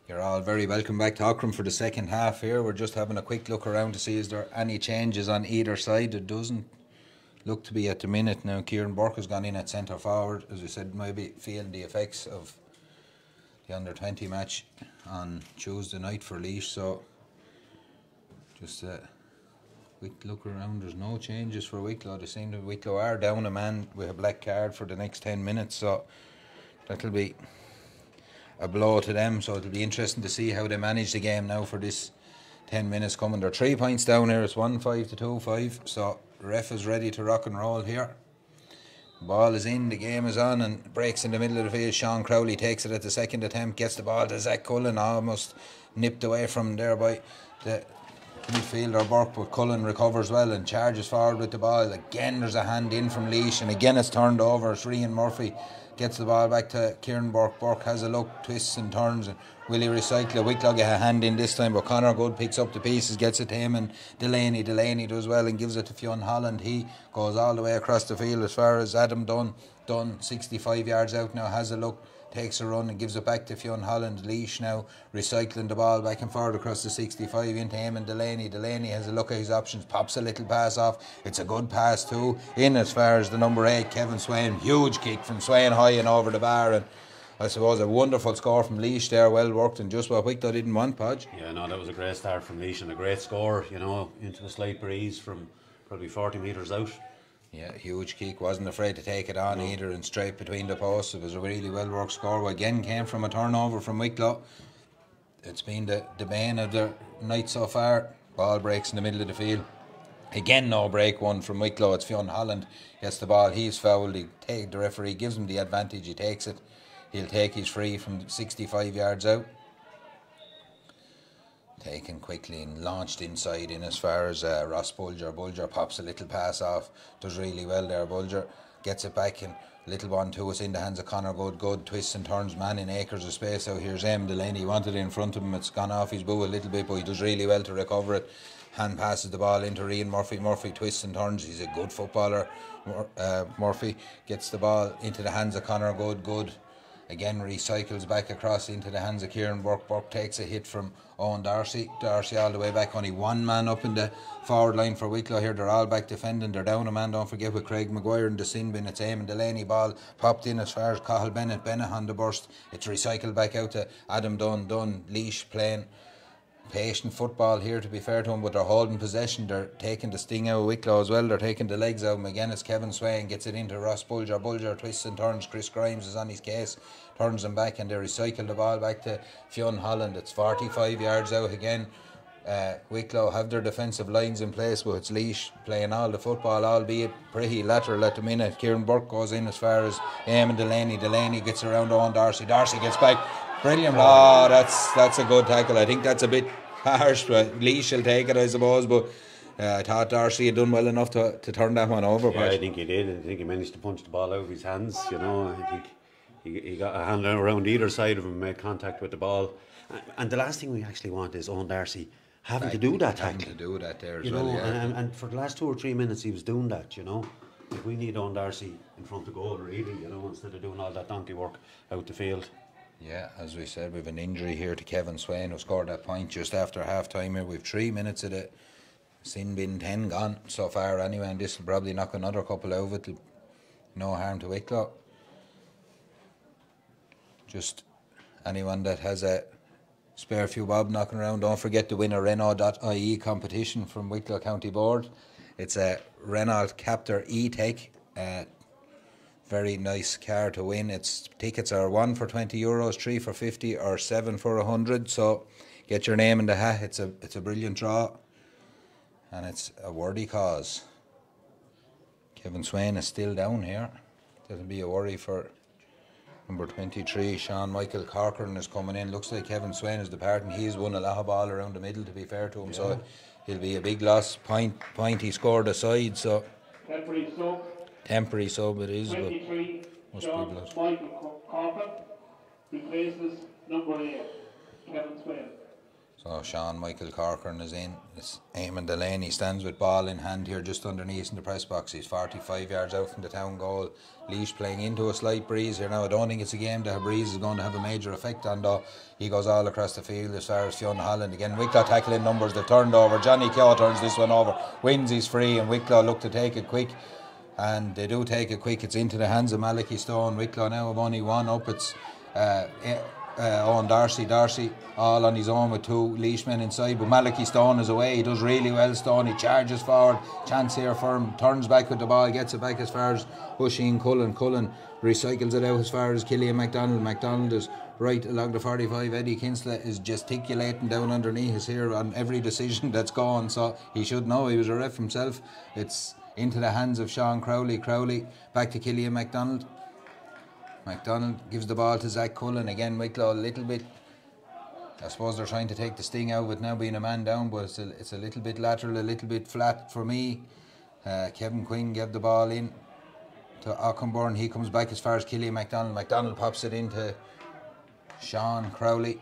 You're all very welcome back to Aughrim for the second half here. We're just having a quick look around to see is there any changes on either side. It doesn't look to be at the minute now. Kieran Burke has gone in at centre forward, as we said, maybe feeling the effects of the under-20 match on Tuesday night for Laois. So just a quick look around. There's no changes for Wicklow. They seem to Wicklow are down a man with a black card for the next 10 minutes, so that'll be a blow to them. So it'll be interesting to see how they manage the game now for this 10 minutes coming. They're 3 points down here. It's 1-5 to 2-5. So the ref is ready to rock and roll here. Ball is in, the game is on, and breaks in the middle of the field. Sean Crowley takes it at the second attempt, gets the ball to Zach Cullen, almost nipped away from there by the midfielder Burke, but Cullen recovers well and charges forward with the ball. Again there's a hand in from Laois, and again it's turned over. It's Rian Murphy gets the ball back to Kieran Burke. Burke has a look, twists and turns, and will he recycle it? Wicklow get a hand in this time, but Conor Good picks up the pieces, gets it to him, and Delaney does well and gives it to Fionn Holland. He goes all the way across the field as far as Adam Dunn 65 yards out now, has a look, takes a run and gives it back to Fionn Holland. Laois now recycling the ball back and forward across the 65 into him and Delaney. Delaney has a look at his options, pops a little pass off. It's a good pass too, in as far as the number 8 Kevin Swain. Huge kick from Swain high and over the bar, and I suppose a wonderful score from Laois there, well worked and just what Wicklow didn't want, Podge. Yeah, no, that was a great start from Laois and a great score, you know, into a slight breeze from probably 40 metres out. Yeah, huge kick, wasn't afraid to take it on either, and straight between the posts. It was a really well worked score. Again came from a turnover from Wicklow. It's been the bane of the night so far. Ball breaks in the middle of the field. Again no break one from Wicklow. It's Fionn Holland gets the ball, he's fouled. The referee gives him the advantage, he takes it. He'll take his free from 65 yards out. Taken quickly and launched inside in as far as Ross Bulger. Bulger pops a little pass off, does really well there. Bulger gets it back and little one to us in the hands of Conor Good. Good twists and turns, man in acres of space out here's Delaney. He wanted it in front of him, it's gone off his boot a little bit, but he does really well to recover it. Hand passes the ball into Rian Murphy. Murphy twists and turns, he's a good footballer. Murphy gets the ball into the hands of Conor Good. Good again recycles back across into the hands of Kieran Burke. Burke takes a hit from Owen Darcy. Darcy all the way back, only one man up in the forward line for Wicklow here. They're all back defending. They're down a man, don't forget, with Craig Maguire in the sin bin. It's Eamon Delaney. Ball popped in as far as Cathal Bennett. Bennett on the burst. It's recycled back out to Adam Dunn. Laois playing patient football here, to be fair to him, but they're holding possession. They're taking the sting out of Wicklow as well. They're taking the legs out of him. Again it's Kevin Swain, gets it into Ross Bulger. Bulger twists and turns. Chris Grimes is on his case, turns them back, and they recycle the ball back to Fionn Holland. It's 45 yards out again. Wicklow have their defensive lines in place, but it's Laois playing all the football, albeit pretty lateral at the minute. Kieran Burke goes in as far as Eamon Delaney. Delaney gets around Owen Darcy. Darcy gets back. Brilliant. Oh, that's a good tackle. I think that's a bit harsh, but Laois will take it, I suppose, but I thought Darcy had done well enough to turn that one over. Yeah, I think he did. I think he managed to punch the ball out of his hands, you know. I think he got a hand around either side of him, made contact with the ball. And the last thing we actually want is Owen Darcy having to do that tackle. To do that there as you well, know, yeah. and for the last 2 or 3 minutes he was doing that, you know. Like, we need Owen Darcy in front of goal, really, you know, instead of doing all that donkey work out the field. Yeah, as we said, we've an injury here to Kevin Swain, who scored that point just after half time here. We've 3 minutes of the sin bin, 10 gone so far anyway, and this will probably knock another couple out of it. No harm to Wicklow. Just anyone that has a spare few bob knocking around, don't forget to win a Renault.ie competition from Wicklow County Board. It's a Renault Captur E-Tech. Very nice car to win. Its tickets are 1 for €20, 3 for 50, or 7 for 100. So get your name in the hat. It's a brilliant draw, and it's a worthy cause. Kevin Swain is still down here. That'll be a worry for number 23. Sean Michael Corcoran is coming in. Looks like Kevin Swain is departing. He's won a lot of ball around the middle, to be fair to him. Yeah. So he'll be a big loss. Point he scored aside. So temporary sub it is, but must John be blood. Michael Corcoran replaces number 8 Kevin Swain. So Sean Michael Corcoran is in. It's Eamon Delaney stands with ball in hand here just underneath in the press box. He's 45 yards out from the town goal. Laois playing into a slight breeze here now. I don't think it's a game that a breeze is going to have a major effect on, though. He goes all across the field as far as Fionn Holland. Again, Wicklow tackling numbers. They've turned over. Johnny Keogh turns this one over. Wins, he's free, and Wicklow look to take it quick. And they do take it quick. It's into the hands of Malachy Stone. Wicklow now have only one up. It's Owen Darcy all on his own with two Laois men inside, but Malachy Stone is away. He does really well. Stone, he charges forward, chance here for him, turns back with the ball, gets it back as far as Oisín Cullen recycles it out as far as Killian MacDonald is right along the 45. Eddie Kinsella is gesticulating down underneath us here on every decision that's gone, so he should know. He was a ref himself. It's into the hands of Sean Crowley back to Killian MacDonald gives the ball to Zach Cullen. Again, Wicklow a little bit, I suppose they're trying to take the sting out with now being a man down, but it's a little bit lateral, a little bit flat for me. Kevin Quinn gave the ball in to Aughrim. He comes back as far as Killian MacDonald. MacDonald pops it into Sean Crowley.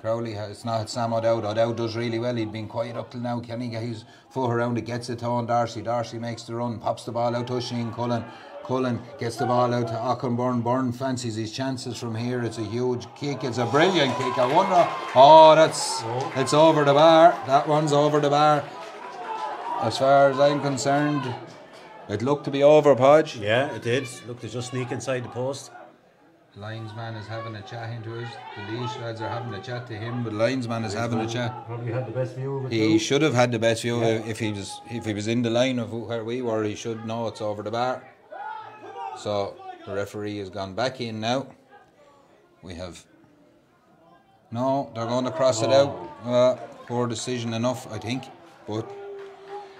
It's not Sam O'Dowd. O'Dowd does really well. He'd been quiet up till now. Can he get his foot around it? Gets it to Owen Darcy. Darcy makes the run, pops the ball out to Oisín Cullen. Cullen gets the ball out to Aughrim. Byrne fancies his chances from here. It's a huge kick. It's a brilliant kick. I wonder. It's over the bar. That one's over the bar. As far as I'm concerned, it looked to be over, Podge. Yeah, it did. Look, they just sneak inside the post. The linesman is having a chat into us. The Laois lads are having a chat to him, but the linesman is having a chat. Probably had the best view of it. He should have had the best view. If he was in the line of where we were, he should know it's over the bar. So the referee has gone back in now. They're going to cross it out. Poor decision enough, I think, but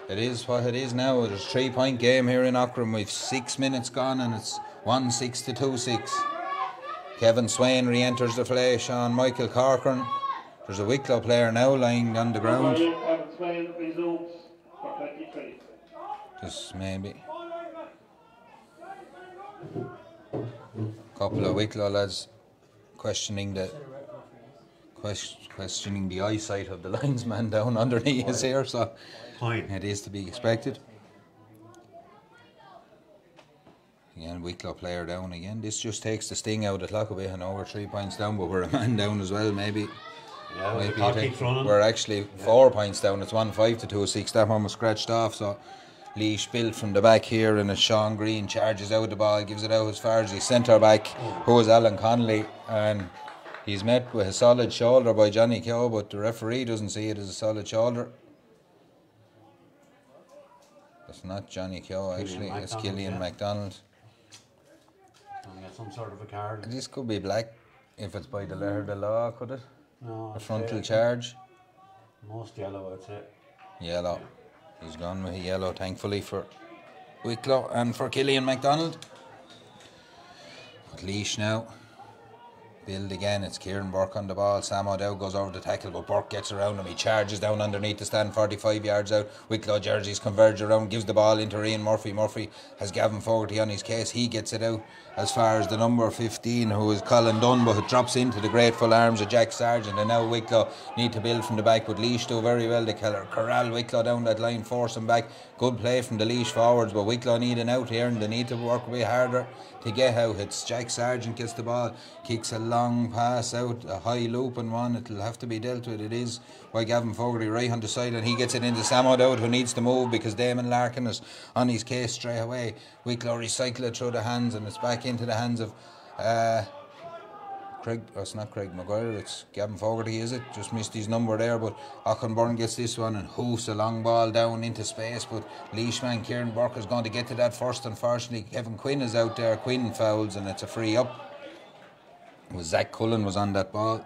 it is what it is now. There's a 3-point game here in Aughrim. We've 6 minutes gone and it's 1-6 to 2-6. Kevin Swain re-enters the play. Sean Michael Corcoran. There's a Wicklow player now lying on the ground. Just maybe. Couple of Wicklow lads questioning the eyesight of the linesman down underneath us here, so it is to be expected. Again, Wicklow player down again. This just takes the sting out of the clock a bit. I know we're 3 points down, but we're a man down as well. Maybe we're actually 4 points down. It's 1-5 to 2-6. That one was scratched off, so Laois built from the back here, and Sean Green charges out the ball, gives it out as far as his centre back, who is Alan Connolly, and he's met with a solid shoulder by Johnny Keogh, but the referee doesn't see it as a solid shoulder. It's not Johnny Keogh actually, it's Killian MacDonald. Some sort of a card. This could be black if it's by the letter of the law, could it? No. A frontal charge. Most yellow, I'd say. Yellow. He's gone with a yellow, thankfully, for Wicklow and for Killian MacDonald. But Laois now build again. It's Kieran Burke on the ball. Sam O'Dowd goes over the tackle, but Burke gets around him. He charges down underneath the stand, 45 yards out. Wicklow jerseys converge around, gives the ball into Ian Murphy. Murphy has Gavin Fogarty on his case. He gets it out as far as the number 15, who is Colin Dunn, but it drops into the grateful arms of Jack Sargent. And now Wicklow need to build from the back, but Laois do very well. They corral Wicklow down that line, force them back. Good play from the Laois forwards, but Wicklow need an out here, and they need to work a bit harder to get out. It's Jack Sargent gets the ball, kicks a long pass out, a high looping one. It'll have to be dealt with. It is by Gavin Fogarty right on the side, and he gets it into Sam O'Dowd, who needs to move because Damon Larkin is on his case straight away. Wicklow recycle it through the hands, and it's back into the hands of Craig. Oh, it's not Craig Maguire, it's Gavin Fogarty, is it? Just missed his number there, but Aughrim gets this one and hoofs a long ball down into space, but Laois man Kieran Burke is going to get to that first. Unfortunately, Kevin Quinn is out there. Quinn fouls, and it's a free up. Zach Cullen was on that ball,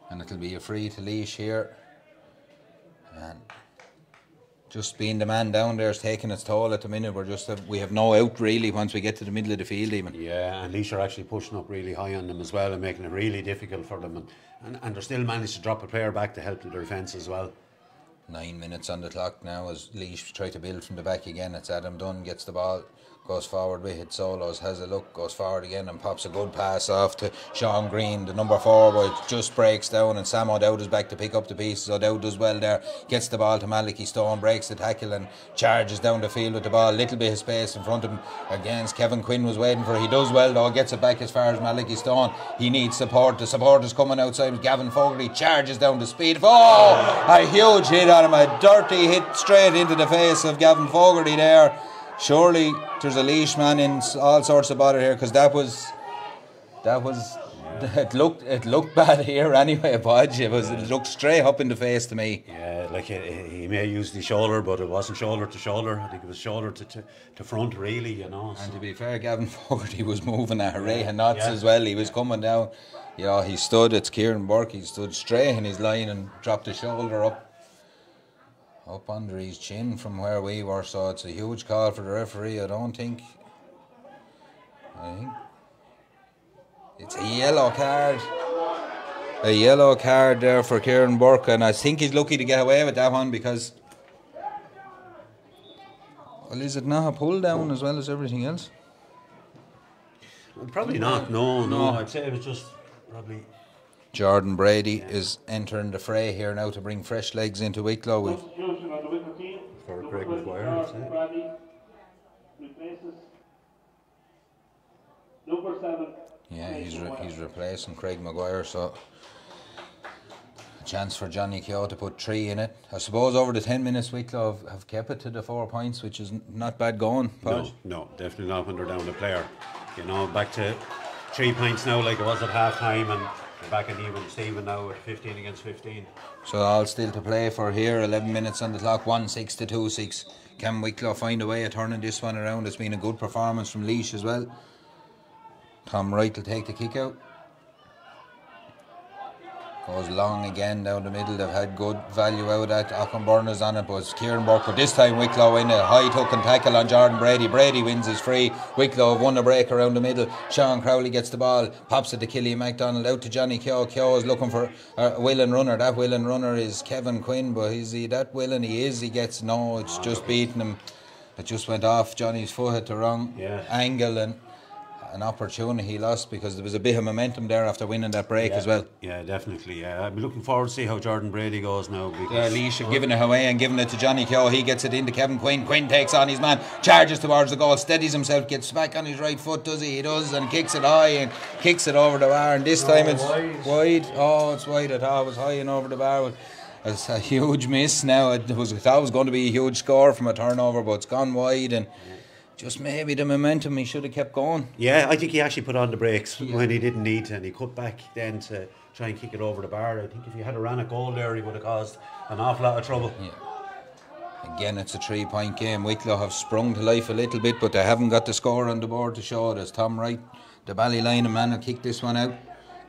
and it'll be a free to Laois here. And just being the man down there is taking its toll at the minute. We have no out really once we get to the middle of the field even. Yeah, and Laois are actually pushing up really high on them as well and making it really difficult for them, and they're still managed to drop a player back to help with their defence as well. 9 minutes on the clock now as Laois try to build from the back again. It's Adam Dunn gets the ball, goes forward with it. Solos has a look, goes forward again and pops a good pass off to Sean Green, the number 4 boy. Just breaks down and Sam O'Dowd is back to pick up the pieces. O'Dowd does well there, gets the ball to Malachy Stone, breaks the tackle and charges down the field with the ball. Little bit of space in front of him against Kevin Quinn was waiting for it. He does well though, gets it back as far as Malachy Stone. He needs support. The support is coming outside with Gavin Fogarty, charges down the speed. Oh, a huge hit on him, a dirty hit straight into the face of Gavin Fogarty there. Surely there's a Laois man in all sorts of bother here, because that was it looked bad here anyway, Podge. It looked straight up in the face to me. Yeah, like he may use the shoulder, but it wasn't shoulder to shoulder. I think it was shoulder to front, really, you know. So. And to be fair, Gavin Fogarty was moving at a rate of knots as well. He was coming down. Yeah, he stood. It's Kieran Burke. He stood straight in his line and dropped the shoulder up under his chin from where we were. So it's a huge call for the referee. I think it's a yellow card. A yellow card there for Kieran Burke, and I think he's lucky to get away with that one because, well, is it not a pull down as well as everything else? Probably not. No. I'd say it was just probably. Jordan Brady is entering the fray here now to bring fresh legs into Wicklow. For Craig Maguire, number 7. Yeah, he's replacing Craig Maguire, so a chance for Johnny Keogh to put 3 in it. I suppose over the 10 minutes Wicklow have kept it to the 4 points, which is not bad going. No, definitely not when they're down the player. You know, back to 3 points now like it was at half time, and they're back in even Stephen now at 15 against 15. So all still to play for here, 11 minutes on the clock, 1-6 to 2-6. Can Wicklow find a way of turning this one around? It's been a good performance from Laois as well. Tom Wright will take the kick out. Goes long again down the middle. They've had good value out of that. Aughrim is on it, but it's Kieran Burke. But this time Wicklow in a high tuck and tackle on Jordan Brady. Brady wins his free. Wicklow have won a break around the middle. Sean Crowley gets the ball, pops it to Killian MacDonald, out to Johnny Keogh. Keogh is looking for a willing runner. That willing runner is Kevin Quinn, but is he that willing? He is. He gets no. It's just beating him. It just went off Johnny's foot at the wrong angle, and an opportunity he lost because there was a bit of momentum there after winning that break as well. Yeah, definitely. Yeah, I'll be looking forward to see how Jordan Brady goes now. Because Laois have given it away and given it to Johnny Keogh. He gets it into Kevin Quinn. Quinn takes on his man, charges towards the goal, steadies himself, gets back on his right foot, does he? He does, and kicks it high and kicks it over the bar. And this time it's wide. Oh, it's wide. I thought it was high and over the bar. It's a huge miss now. I thought it was going to be a huge score from a turnover, but it's gone wide, and just maybe the momentum, he should have kept going. Yeah, I think he actually put on the brakes when he didn't need to, and he cut back then to try and kick it over the bar. I think if he had a ran a goal there, he would have caused an awful lot of trouble. Yeah. Again, it's a 3-point game. Wicklow have sprung to life a little bit, but they haven't got the score on the board to show it. As Tom Wright, the Ballyline man, will kick this one out.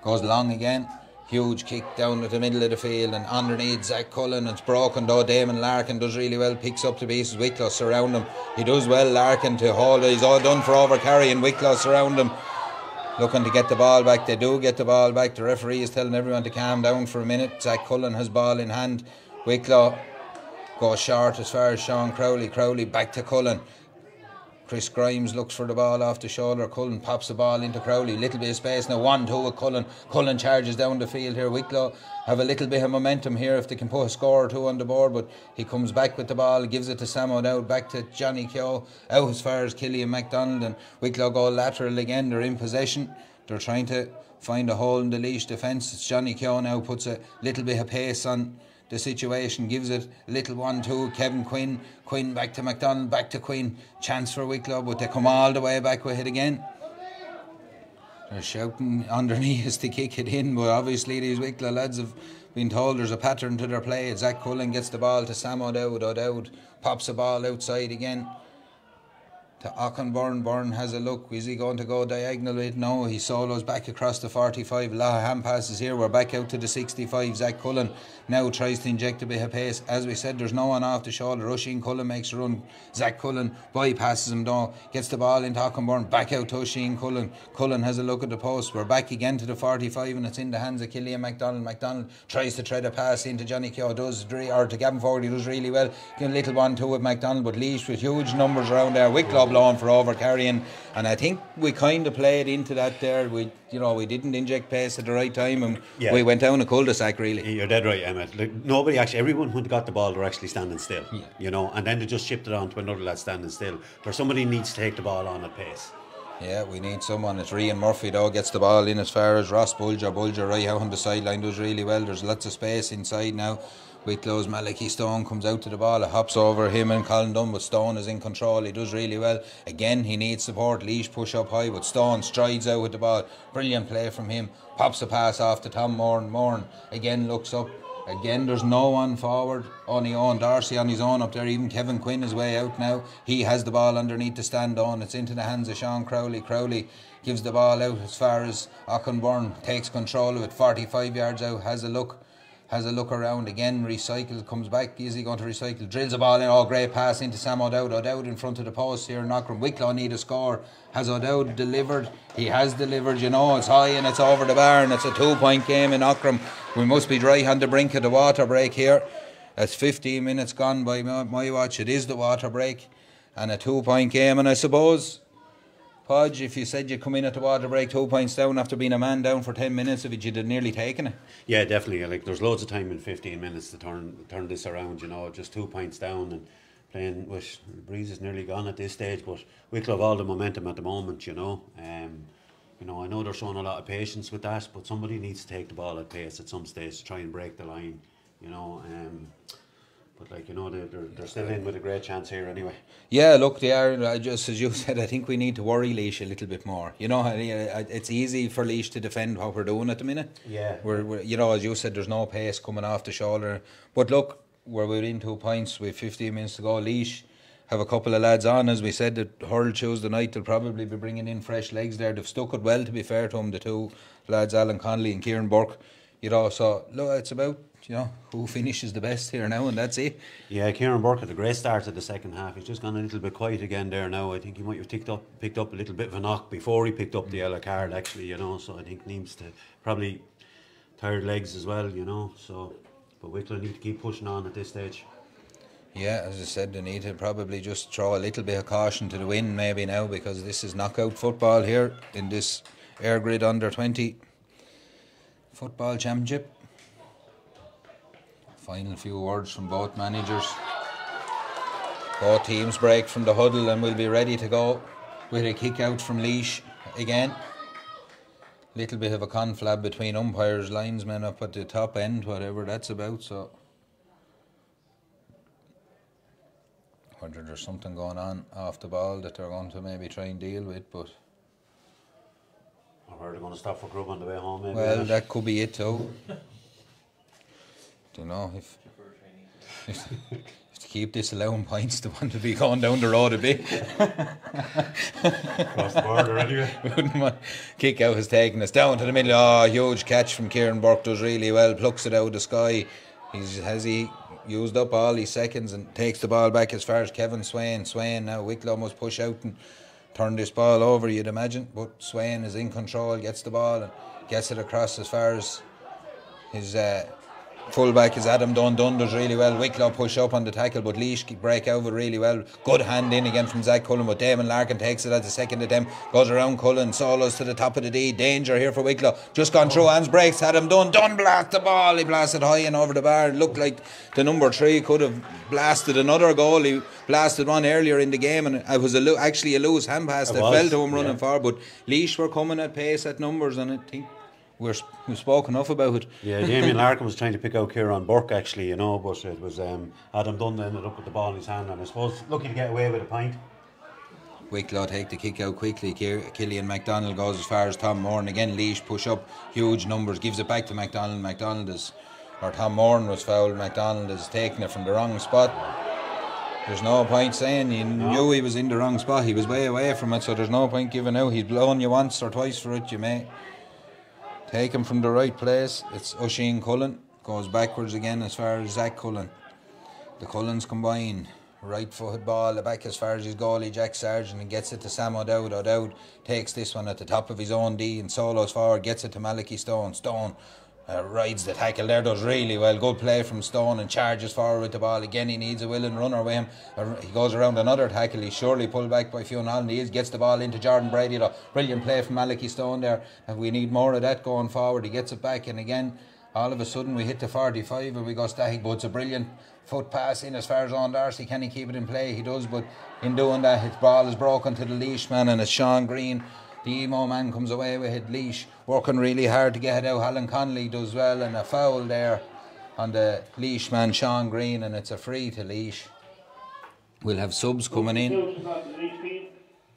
Goes long again. Huge kick down at the middle of the field, and underneath Zach Cullen. It's broken though. Damon Larkin does really well, picks up the pieces. Wicklow surround him. He does well, Larkin, to hold it. He's all done for over carrying. Wicklow surround him, looking to get the ball back. They do get the ball back. The referee is telling everyone to calm down for a minute. Zach Cullen has ball in hand. Wicklow goes short as far as Sean Crowley. Crowley back to Cullen. Chris Grimes looks for the ball off the shoulder. Cullen pops the ball into Crowley. Little bit of space now. 1-2 with Cullen. Cullen charges down the field here. Wicklow have a little bit of momentum here if they can put a score or two on the board, but he comes back with the ball, gives it to Sam O'Dowd, back to Johnny Keogh, out as far as Killian MacDonald, and Wicklow go lateral again. They're in possession. They're trying to find a hole in the Laois defence. It's Johnny Keogh now, puts a little bit of pace on the situation, gives it a little 1-2. Kevin Quinn back to MacDonald, back to Quinn. Chance for Wicklow, but they come all the way back with it again. They're shouting underneath to kick it in, but obviously these Wicklow lads have been told there's a pattern to their play. Zach Cullen gets the ball to Sam O'Dowd. O'Dowd pops the ball outside again to Aughrim. Byrne has a look. Is he going to go diagonal with it? No, he solos back across the 45. Laois passes here. We're back out to the 65. Zach Cullen now tries to inject a bit of pace. As we said, there's no one off the shoulder. Oisin Cullen makes a run. Zach Cullen bypasses him down, gets the ball into Aughrim. Back out to Oisin Cullen. Cullen has a look at the post. We're back again to the 45, and it's in the hands of Killian MacDonald. MacDonald tries to tread a pass into Johnny Keogh, or to Gavin Fogarty, does really well. Get a little 1-2 with MacDonald, but Laois with huge numbers around there. Wicklow blown for over carrying, and I think we kind of played into that there. We didn't inject pace at the right time, and we went down a cul-de-sac really. You're dead right, Emmett. Like, everyone when they got the ball were actually standing still, and then they just shipped it on to another lad standing still. Where somebody needs to take the ball on at pace. Yeah, we need someone. It's Rian Murphy though, gets the ball in as far as Ross Bulger right out on the sideline, does really well. There's lots of space inside now. Wicklow's Malachy Stone comes out to the ball, it hops over him and Colin Dunn, but Stone is in control, he does really well. Again, he needs support. Laois push up high, but Stone strides out with the ball. Brilliant play from him, pops a pass off to Tom Moran. Moran again looks up. Again, there's no one forward, only Owen Darcy on his own up there. Even Kevin Quinn is way out now. He has the ball underneath the stand on. It's into the hands of Sean Crowley. Crowley gives the ball out as far as Aughrim, takes control of it, 45 yards out, has a look around again, recycles, comes back. Is he going to recycle? Drills the ball in. Great pass into Sam O'Dowd. O'Dowd in front of the post here in Aughrim. Wicklow need a score. Has O'Dowd delivered? He has delivered, it's high and it's over the bar, and it's a 2-point game in Aughrim. We must be dry on the brink of the water break here. It's 15 minutes gone by my watch. It is the water break and a 2-point game, and I suppose, Podge, if you said you'd come in at the water break 2 points down after being a man down for 10 minutes of it, you'd have nearly taken it. Yeah, definitely. Like, there's loads of time in 15 minutes to turn this around, just 2 points down and playing with the breeze is nearly gone at this stage, but Wicklow have all the momentum at the moment, I know they're showing a lot of patience with that, but somebody needs to take the ball at pace at some stage to try and break the line, But they're still in with a great chance here anyway. Yeah, look, they are. Just as you said, I think we need to worry Laois a little bit more. It's easy for Laois to defend what we're doing at the minute. Yeah. We're as you said, there's no pace coming off the shoulder. But look, we're within 2 points with 15 minutes to go. Laois have a couple of lads on, as we said, that Hurl Tuesday night. They'll probably be bringing in fresh legs there. They've stuck it well, to be fair to them, the two lads, Alan Connolly and Kieran Burke. So look, it's about who finishes the best here now, and that's it. Yeah, Kieran Burke had a great start at the second half. He's just gone a little bit quiet again there now. I think he might have picked up a little bit of a knock before he picked up the yellow card, actually, so I think needs to probably tired legs as well, but Wicklow need to keep pushing on at this stage. Yeah, as I said, they need to probably just throw a little bit of caution to the wind maybe now, because this is knockout football here in this Eirgrid Under 20 Football Championship. Final few words from both managers. Both teams break from the huddle and will be ready to go with a kick out from Laois again. Little bit of a conflab between umpires, linesmen up at the top end, whatever that's about. So whether there's something going on off the ball that they're going to maybe try and deal with, but I heard they're going to stop for grub on the way home. Maybe. Well, that could be it too. If to keep this allowing points, they want to be going down the road a bit. Across the border anyway. Kick out has taken us down to the middle. Huge catch from Kieran Burke, does really well, plucks it out of the sky. Has he used up all his seconds and takes the ball back as far as Kevin Swain. Now Wicklow must push out and turn this ball over, you'd imagine, but Swain is in control, gets the ball and gets it across as far as his fullback is Adam Dunn. Dunn does really well. Wicklow push up on the tackle, but Laois break over really well. Good hand in again from Zach Cullen, but Damon Larkin takes it at the second attempt, goes around Cullen, solos to the top of the D. Danger here for Wicklow, just gone through hands, breaks Adam Dunn blast the ball, he blasted high and over the bar. It looked like the number 3 could have blasted another goal. He blasted one earlier in the game and it was actually a loose hand pass that fell to him running forward, but Laois were coming at pace at numbers, and I think we've spoke enough about it. Yeah, Damien Larkin was trying to pick out Kieran Burke actually, but it was Adam Dunn ended up with the ball in his hand, and I suppose lucky to get away with a point. Wicklow take the kick out quickly. Killian MacDonald goes as far as Tom Moran. Again, Laois push up, huge numbers, gives it back to MacDonald. Tom Moran was fouled. MacDonald is taking it from the wrong spot. There's no point saying you knew he was in the wrong spot. He was way away from it, so there's no point giving out. He's blown you once or twice for it, you may take him from the right place. It's Oisin Cullen, goes backwards again as far as Zach Cullen. The Cullens combine, right footed ball back as far as his goalie Jack Sargent, and gets it to Sam O'Dowd. Takes this one at the top of his own D and solos forward, gets it to Malachy Stone. rides the tackle there, does really well. Good play from Stone and charges forward with the ball. Again, he needs a willing runner with him. He goes around another tackle. He's surely pulled back by Fionn Holland. He gets the ball into Jordan Brady. Brilliant play from Malachy Stone there. And we need more of that going forward. He gets it back, and again, all of a sudden we hit the 45 and we go static. But it's a brilliant foot pass in as far as Owen Darcy. Can he keep it in play? He does, but in doing that, his ball is broken to the Laois man, and it's Sean Green. The emo man comes away with it. Laois working really hard to get it out. Alan Connolly does well, and a foul there on the Laois man, Sean Green, and it's a free to Laois. We'll have subs coming in.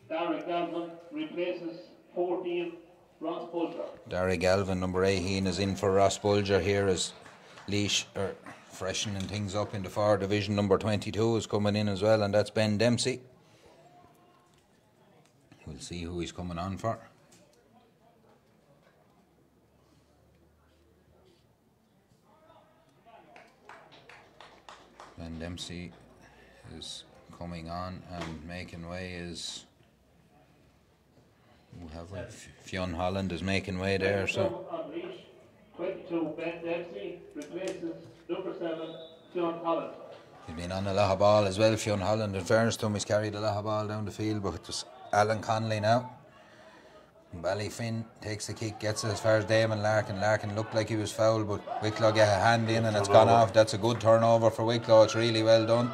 Derek Galvin replaces 14 Ross Bulger. Derek Galvin, number 18, is in for Ross Bulger here as Laois are freshening things up in the 4th division. Number 22 is coming in as well, and that's Ben Dempsey. We'll see who he's coming on for. Ben Dempsey is coming on, and making way is... Who have we? Fionn Holland is making way there. So 22 Ben Dempsey replaces number 7 Fionn Holland. He's been on a lot of ball as well, Fionn Holland. In fairness to him, he's carried a lot of ball down the field, but it's Alan Connolly now. Ballyfinn takes the kick, gets it as far as Damon Larkin. Larkin looked like he was fouled, but Wicklow get a hand in and it's gone off. That's a good turnover for Wicklow. It's really well done.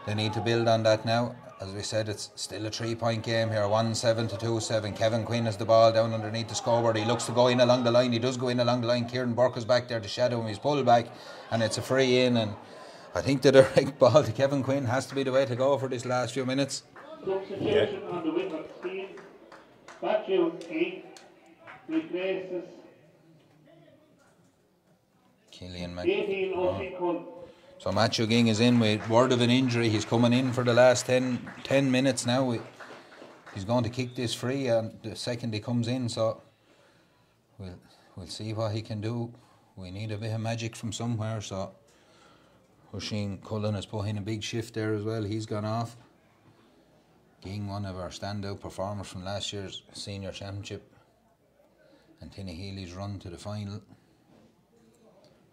They need to build on that now. As we said, it's still a 3-point game here, 1-7 to 2-7. Kevin Quinn has the ball down underneath the scoreboard. He looks to go in along the line. He does go in along the line. Kieran Burke is back there to shadow him. He's pulled back, and it's a free in. And I think the direct ball to Kevin Quinn has to be the way to go for this last few minutes. Substitution on the Wicklow team. Matthew King replaces Killian 18 Oshie Cullen. So Matthew Ging is in with word of an injury. He's coming in for the last 10 minutes now. He's going to kick this free, and the second he comes in, so we'll see what he can do. We need a bit of magic from somewhere, so Oisin Cullen has put in a big shift there as well. He's gone off. Ging, one of our standout performers from last year's senior championship, and Tinny Healy's run to the final.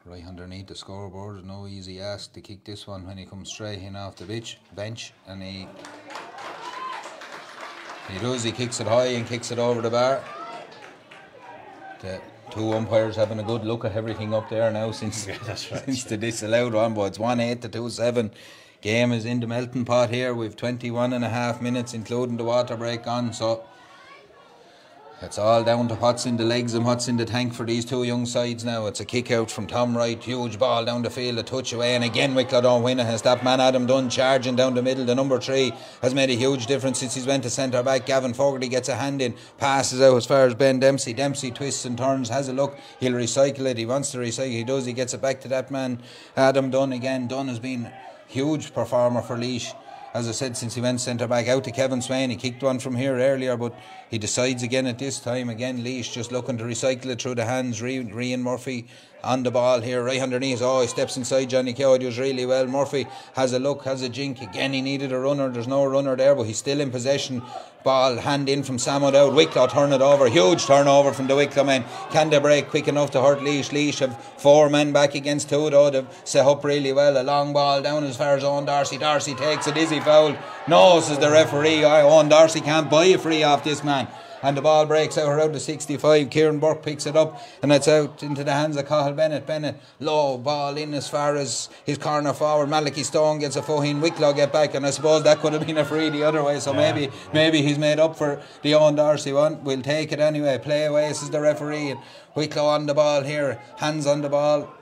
Right underneath the scoreboard, no easy ask to kick this one when he comes straight in off the bench, and he does. He kicks it high and kicks it over the bar. The two umpires having a good look at everything up there now since since the disallowed one, but it's 1-8 to 2-7. Game is in the melting pot here. We've 21.5 minutes, including the water break on, so it's all down to what's in the legs and what's in the tank for these two young sides now. It's a kick out from Tom Wright, huge ball down the field, a touch away, and again Wicklow don't win it. It's that man Adam Dunn charging down the middle. The number 3 has made a huge difference since he's went to centre back. Gavin Fogarty gets a hand in, passes out as far as Ben Dempsey. Dempsey twists and turns, has a look, he'll recycle it. He wants to recycle, he does. He gets it back to that man Adam Dunn again. Dunn has been a huge performer for Laois, as I said, since he went centre back. Out to Kevin Swain. He kicked one from here earlier, but he decides again at this time. Again, Laois just looking to recycle it through the hands. Rian Murphy on the ball here, right underneath. Oh, he steps inside Johnny Keogh, does really well. Murphy has a look, has a jink. Again, he needed a runner. There's no runner there, but he's still in possession. Ball hand in from Sam O'Dowd. Wicklow turn it over. Huge turnover from the Wicklow men. Can they break quick enough to hurt Laois? Laois have 4 men back against 2 though. They've set up really well. A long ball down as far as Owen Darcy. Darcy takes it. Is he fouled? No, says the referee. Owen Darcy can't buy a free off this man. And the ball breaks out around the 65. Kieran Burke picks it up, and it's out into the hands of Cathal Bennett. Bennett, low ball in as far as his corner forward. Malachy Stone gets a foot in. Wicklow get back, and I suppose that could have been a free the other way. So maybe he's made up for the Owen Darcy one. We'll take it anyway. Play away, says the referee. And Wicklow on the ball here. Hands on the ball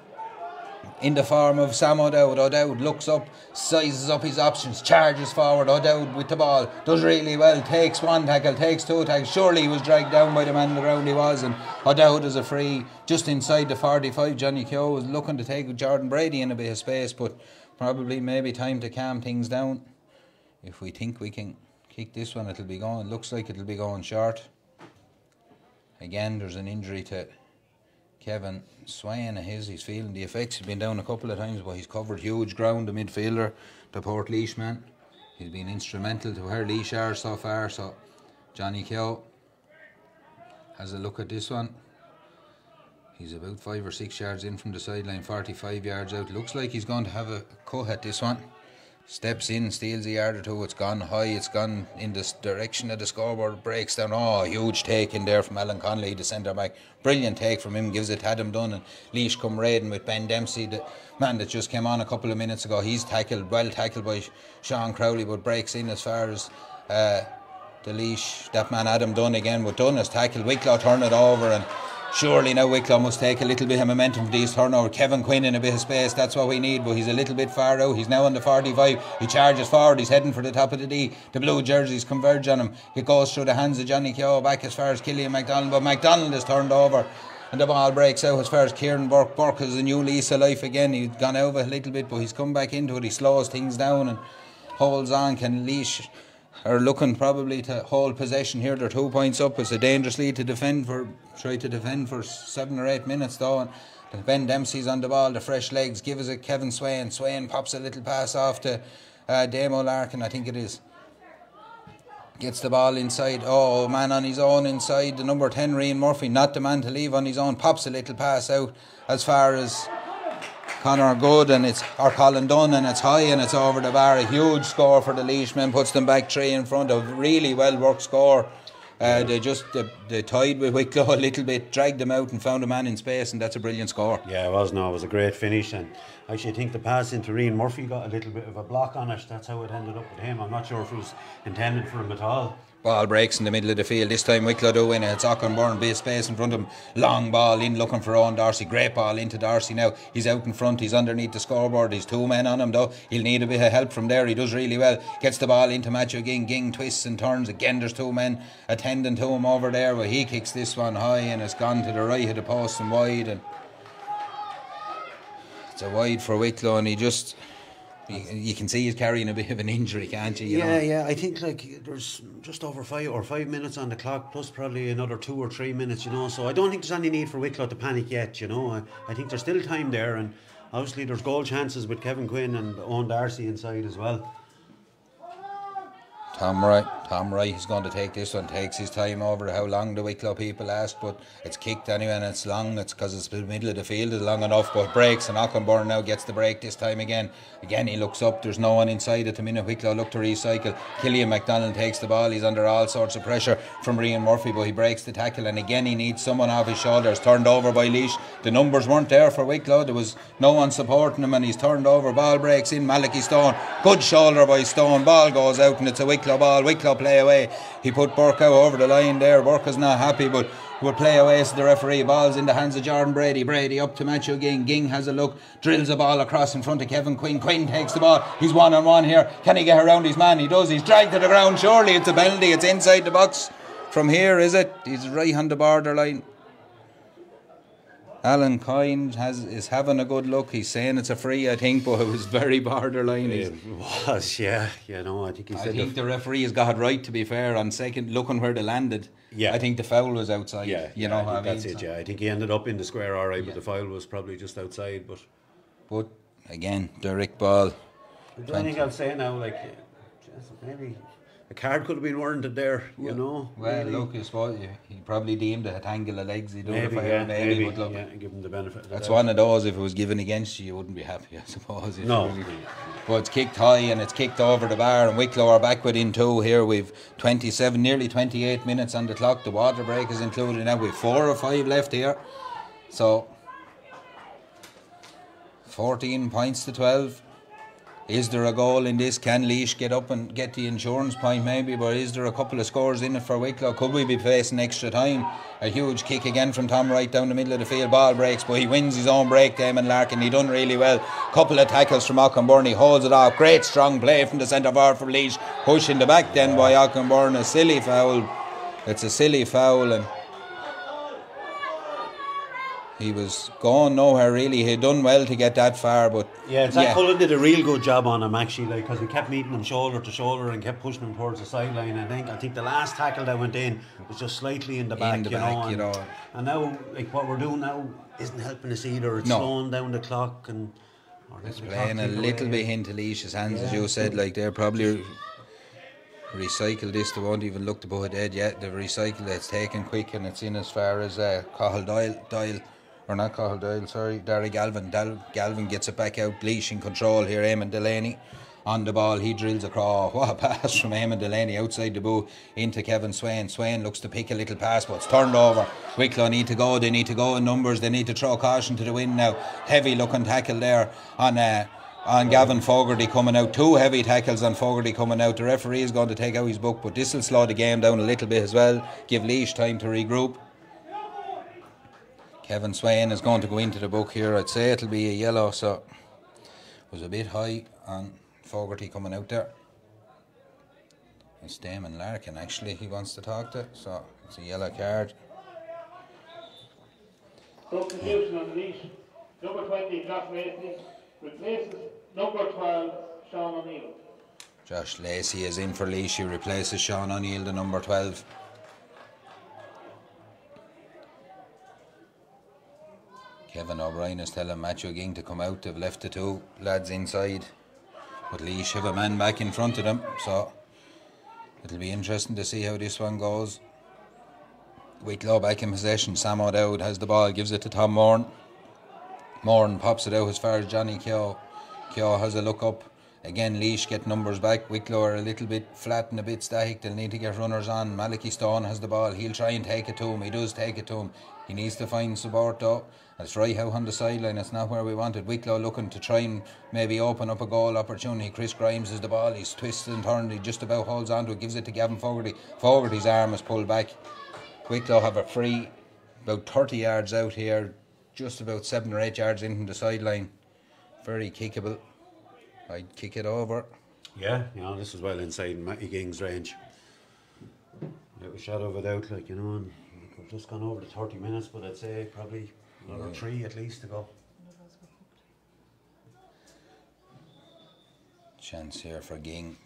in the form of Sam O'Dowd. O'Dowd looks up, sizes up his options, charges forward. O'Dowd with the ball, does really well, takes 1 tackle, takes 2 tackles. Surely he was dragged down by the man around he was, and O'Dowd is a free just inside the 45. Johnny Keogh was looking to take Jordan Brady in a bit of space, but probably maybe time to calm things down. If we think we can kick this one, it'll be going. Looks like it'll be going short. Again, there's an injury to Kevin Swain. He's feeling the effects. He's been down a couple of times, but he's covered huge ground, the midfielder, the Port Laois man. He's been instrumental to where Laois are so far. So Johnny Keogh has a look at this one. He's about 5 or 6 yards in from the sideline, 45 yards out. Looks like he's going to have a cut at this one. Steps in, steals a yard or two. It's gone high. It's gone in the direction of the scoreboard. Breaks down. Oh, huge take in there from Alan Connolly, the centre back. Brilliant take from him. Gives it to Adam Dunn, and Laois come raiding with Ben Dempsey, the man that just came on a couple of minutes ago. He's tackled, well tackled by Sean Crowley, but breaks in as far as the Laois. That man Adam Dunn again. But Dunn has tackled. Wicklow turn it over, and surely now Wicklow must take a little bit of momentum for these turnover. Kevin Quinn in a bit of space, that's what we need, but he's a little bit far out. He's now on the 45. He charges forward, he's heading for the top of the D. The blue jerseys converge on him. It goes through the hands of Johnny Keogh back as far as Killian MacDonald, but MacDonald is turned over and the ball breaks out as far as Kieran Burke. Burke has a new lease of life again. He's gone over a little bit, but he's come back into it. He slows things down and holds on. Can Laois are looking probably to hold possession here. They're 2 points up. It's a dangerous lead to defend for 7 or 8 minutes though. And Ben Dempsey's on the ball, the fresh legs, gives it Kevin Swain. Swain pops a little pass off to Damo Larkin, I think it is. Gets the ball inside. Oh, man on his own inside. The number 10, Rian Murphy, not the man to leave on his own. Pops a little pass out as far as Conor Good, and it's or Colin Dunn, and it's high and it's over the bar. A huge score for the Laois men, puts them back 3 in front. A really well worked score. They tied with Wicklow a little bit, dragged them out and found a man in space, and that's a brilliant score. Yeah, it was. No, it was a great finish, and actually I think the pass into Rian Murphy got a little bit of a block on it. That's how it ended up with him. I'm not sure if it was intended for him at all. Ball breaks in the middle of the field. This time Wicklow do win it. It's Aughrim, big space in front of him. Long ball in looking for Owen Darcy. Great ball into Darcy now. He's out in front. He's underneath the scoreboard. He's 2 men on him though. He'll need a bit of help from there. He does really well. Gets the ball into Matthew Ging. Ging twists and turns. Again there's 2 men attending to him over there. But he kicks this one high and it's gone to the right of the post and wide. And it's a wide for Wicklow, and he just... You can see he's carrying a bit of an injury, can't you? Yeah. I think like there's just over 5 minutes on the clock, plus probably another 2 or 3 minutes, So I don't think there's any need for Wicklow to panic yet, I think there's still time there, and obviously there's goal chances with Kevin Quinn and Owen Darcy inside as well. Tom Wright is going to take this one, takes his time over how long the Wicklow people ask, but it's kicked anyway and it's long. It's because it's the middle of the field is long enough, but breaks, and Aughrim now gets the break this time again. Again he looks up, there's no one inside at the minute. Wicklow look to recycle. Killian MacDonald takes the ball, he's under all sorts of pressure from Rian Murphy, but he breaks the tackle, and again he needs someone off his shoulders. Turned over by Laois. The numbers weren't there for Wicklow, there was no one supporting him, and he's turned over. Ball breaks in, Malachy Stone, good shoulder by Stone, ball goes out and it's a Wicklow ball. Wicklow play away. He put Burke out over the line there. Burke is not happy, but will play away to the referee. Ball's in the hands of Jordan Brady. Brady up to Matthew Ging. Ging has a look, drills a ball across in front of Kevin Quinn. Quinn takes the ball. He's 1-on-1 here. Can he get around his man? He does. He's dragged to the ground. Surely it's a penalty. It's inside the box. From here, is it? He's right on the borderline. Alan Coyne is having a good look. He's saying it's a free, I think, but it was very borderline. It was, yeah. I think I think the referee has got it right, to be fair, on second, looking where they landed. Yeah. I think the foul was outside. I think I think he ended up in the square all right, but the foul was probably just outside. But again, direct ball. The only thing I'll say now, maybe a card could have been warranted there, Well, really. look, I suppose he probably deemed it a tangle of legs. He'd Maybe, but look, give him the benefit of that's the one of those, if it was given against you, you wouldn't be happy, I suppose. No. But it's kicked high and it's kicked over the bar, and Wicklow are back within 2 here. We've 27, nearly 28 minutes on the clock. The water break is included now. We've 4 or 5 left here. So 14 points to 12. Is there a goal in this? Can Laois get up and get the insurance point maybe? But is there a couple of scores in it for Wicklow? Could we be facing extra time? A huge kick again from Tom Wright down the middle of the field. Ball breaks, but he wins his own break, Damon Larkin. He done really well. Couple of tackles from Aughrim. He holds it off. Great strong play from the centre forward from Laois. Push in the back then by Aughrim. A silly foul. It's a silly foul, and he was going nowhere really. He'd done well to get that far, but Cullen did a real good job on him actually, because we kept meeting him shoulder to shoulder and kept pushing him towards the sideline. I think the last tackle that went in was just slightly in the back, And now, what we're doing now isn't helping us either. It's slowing down the clock, and it's playing a little bit into Laois's hands, as you said. They're probably recycle this. They won't even look to put it dead yet. They've recycled it. It's taken quick, and it's in as far as Cahill Doyle or not Cahill Doyle, sorry, Derry Galvin. Galvin gets it back out. Laois in control here. Eamon Delaney on the ball. He drills across. What a pass from Eamon Delaney outside the boot into Kevin Swain. Swain looks to pick a little pass, but it's turned over. Wicklow need to go. They need to go in numbers. They need to throw caution to the wind now. Heavy looking tackle there on Gavin Fogarty coming out. 2 heavy tackles on Fogarty coming out. The referee is going to take out his book, but this will slow the game down a little bit as well. Give Laois time to regroup. Kevin Swain is going to go into the book here. I'd say it'll be a yellow, so it was a bit high on Fogarty coming out there. It's Damon Larkin actually he wants to talk to, so it's a yellow card. Substitution on Laois. Number 20, Josh Lacey, replaces number 12, Sean O'Neill. Josh Lacey is in for Laois. He replaces Sean O'Neill, the number 12. Kevin O'Brien is telling Matthew Ging to come out. They've left the 2 lads inside, but Laois have a man back in front of them, so it'll be interesting to see how this one goes. Wicklow back in possession. Sam O'Dowd has the ball, gives it to Tom Moran. Moran pops it out as far as Johnny Keogh. Keogh has a look up. Again, Laois get numbers back. Wicklow are a little bit flat and a bit static. They'll need to get runners on. Malachy Stone has the ball. He'll try and take it to him. He does take it to him. He needs to find support though. That's right out on the sideline. It's not where we wanted. Wicklow looking to try and maybe open up a goal opportunity. Chris Grimes has the ball. He's twisted and turned. He just about holds on to it. Gives it to Gavin Fogarty. Fogarty's arm is pulled back. Wicklow have a free about 30 yards out here. Just about 7 or 8 yards in from the sideline. Very kickable. I'd kick it over. Yeah, you know, this is well inside Matty Ging's range. It was shadow of a doubt, like, you know, and we've just gone over the 30 minutes, but I'd say probably another 3 at least to go. Chance here for Ging.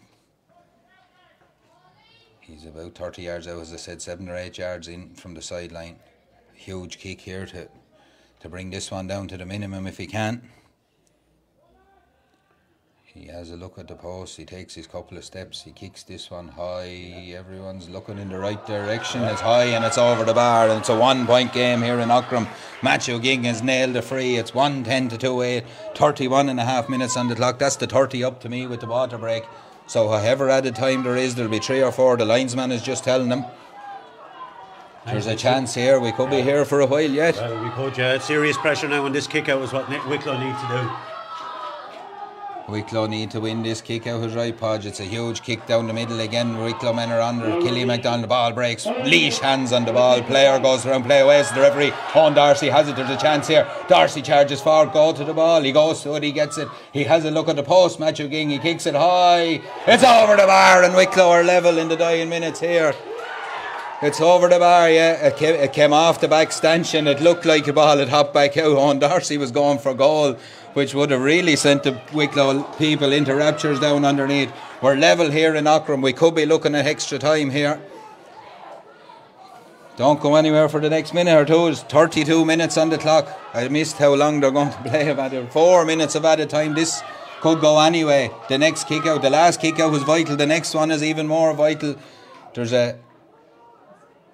He's about 30 yards out, as I said, 7 or 8 yards in from the sideline. Huge kick here to bring this one down to the minimum if he can. He has a look at the post. He takes his couple of steps. He kicks this one high. Everyone's looking in the right direction. It's high and it's over the bar. And it's a 1-point game here in Aughrim. Matthew Ging has nailed the free. It's 1-10 to 2-8. 31 and a half minutes on the clock. That's the 30 up to me with the water break. So however added time there is, there'll be 3 or 4. The linesman is just telling them. There's a chance here. We could be here for a while yet. Well, we could, yeah. Serious pressure now on this kick out is what Wicklow need to do. Wicklow need to win this kick out his right, Podge. It's a huge kick down the middle again. Wicklow men are under. Killy McDonald, the ball breaks. Laois hands on the ball. Player goes around, play away. So the referee, Owen Darcy has it. There's a chance here. Darcy charges forward, go to the ball. He goes to it, he gets it. He has a look at the post. Matthew Ging, he kicks it high. It's over the bar, and Wicklow are level in the dying minutes here. It's over the bar, yeah. It came off the back stanchion. It looked like a ball had hopped back out. Owen Darcy was going for goal, which would have really sent the Wicklow people into raptures down underneath. We're level here in Aughrim. We could be looking at extra time here. Don't go anywhere for the next minute or two. It's 32 minutes on the clock. I missed how long they're going to play about it. 4 minutes of added time. This could go anyway. The next kick out, the last kick out was vital. The next one is even more vital. There's a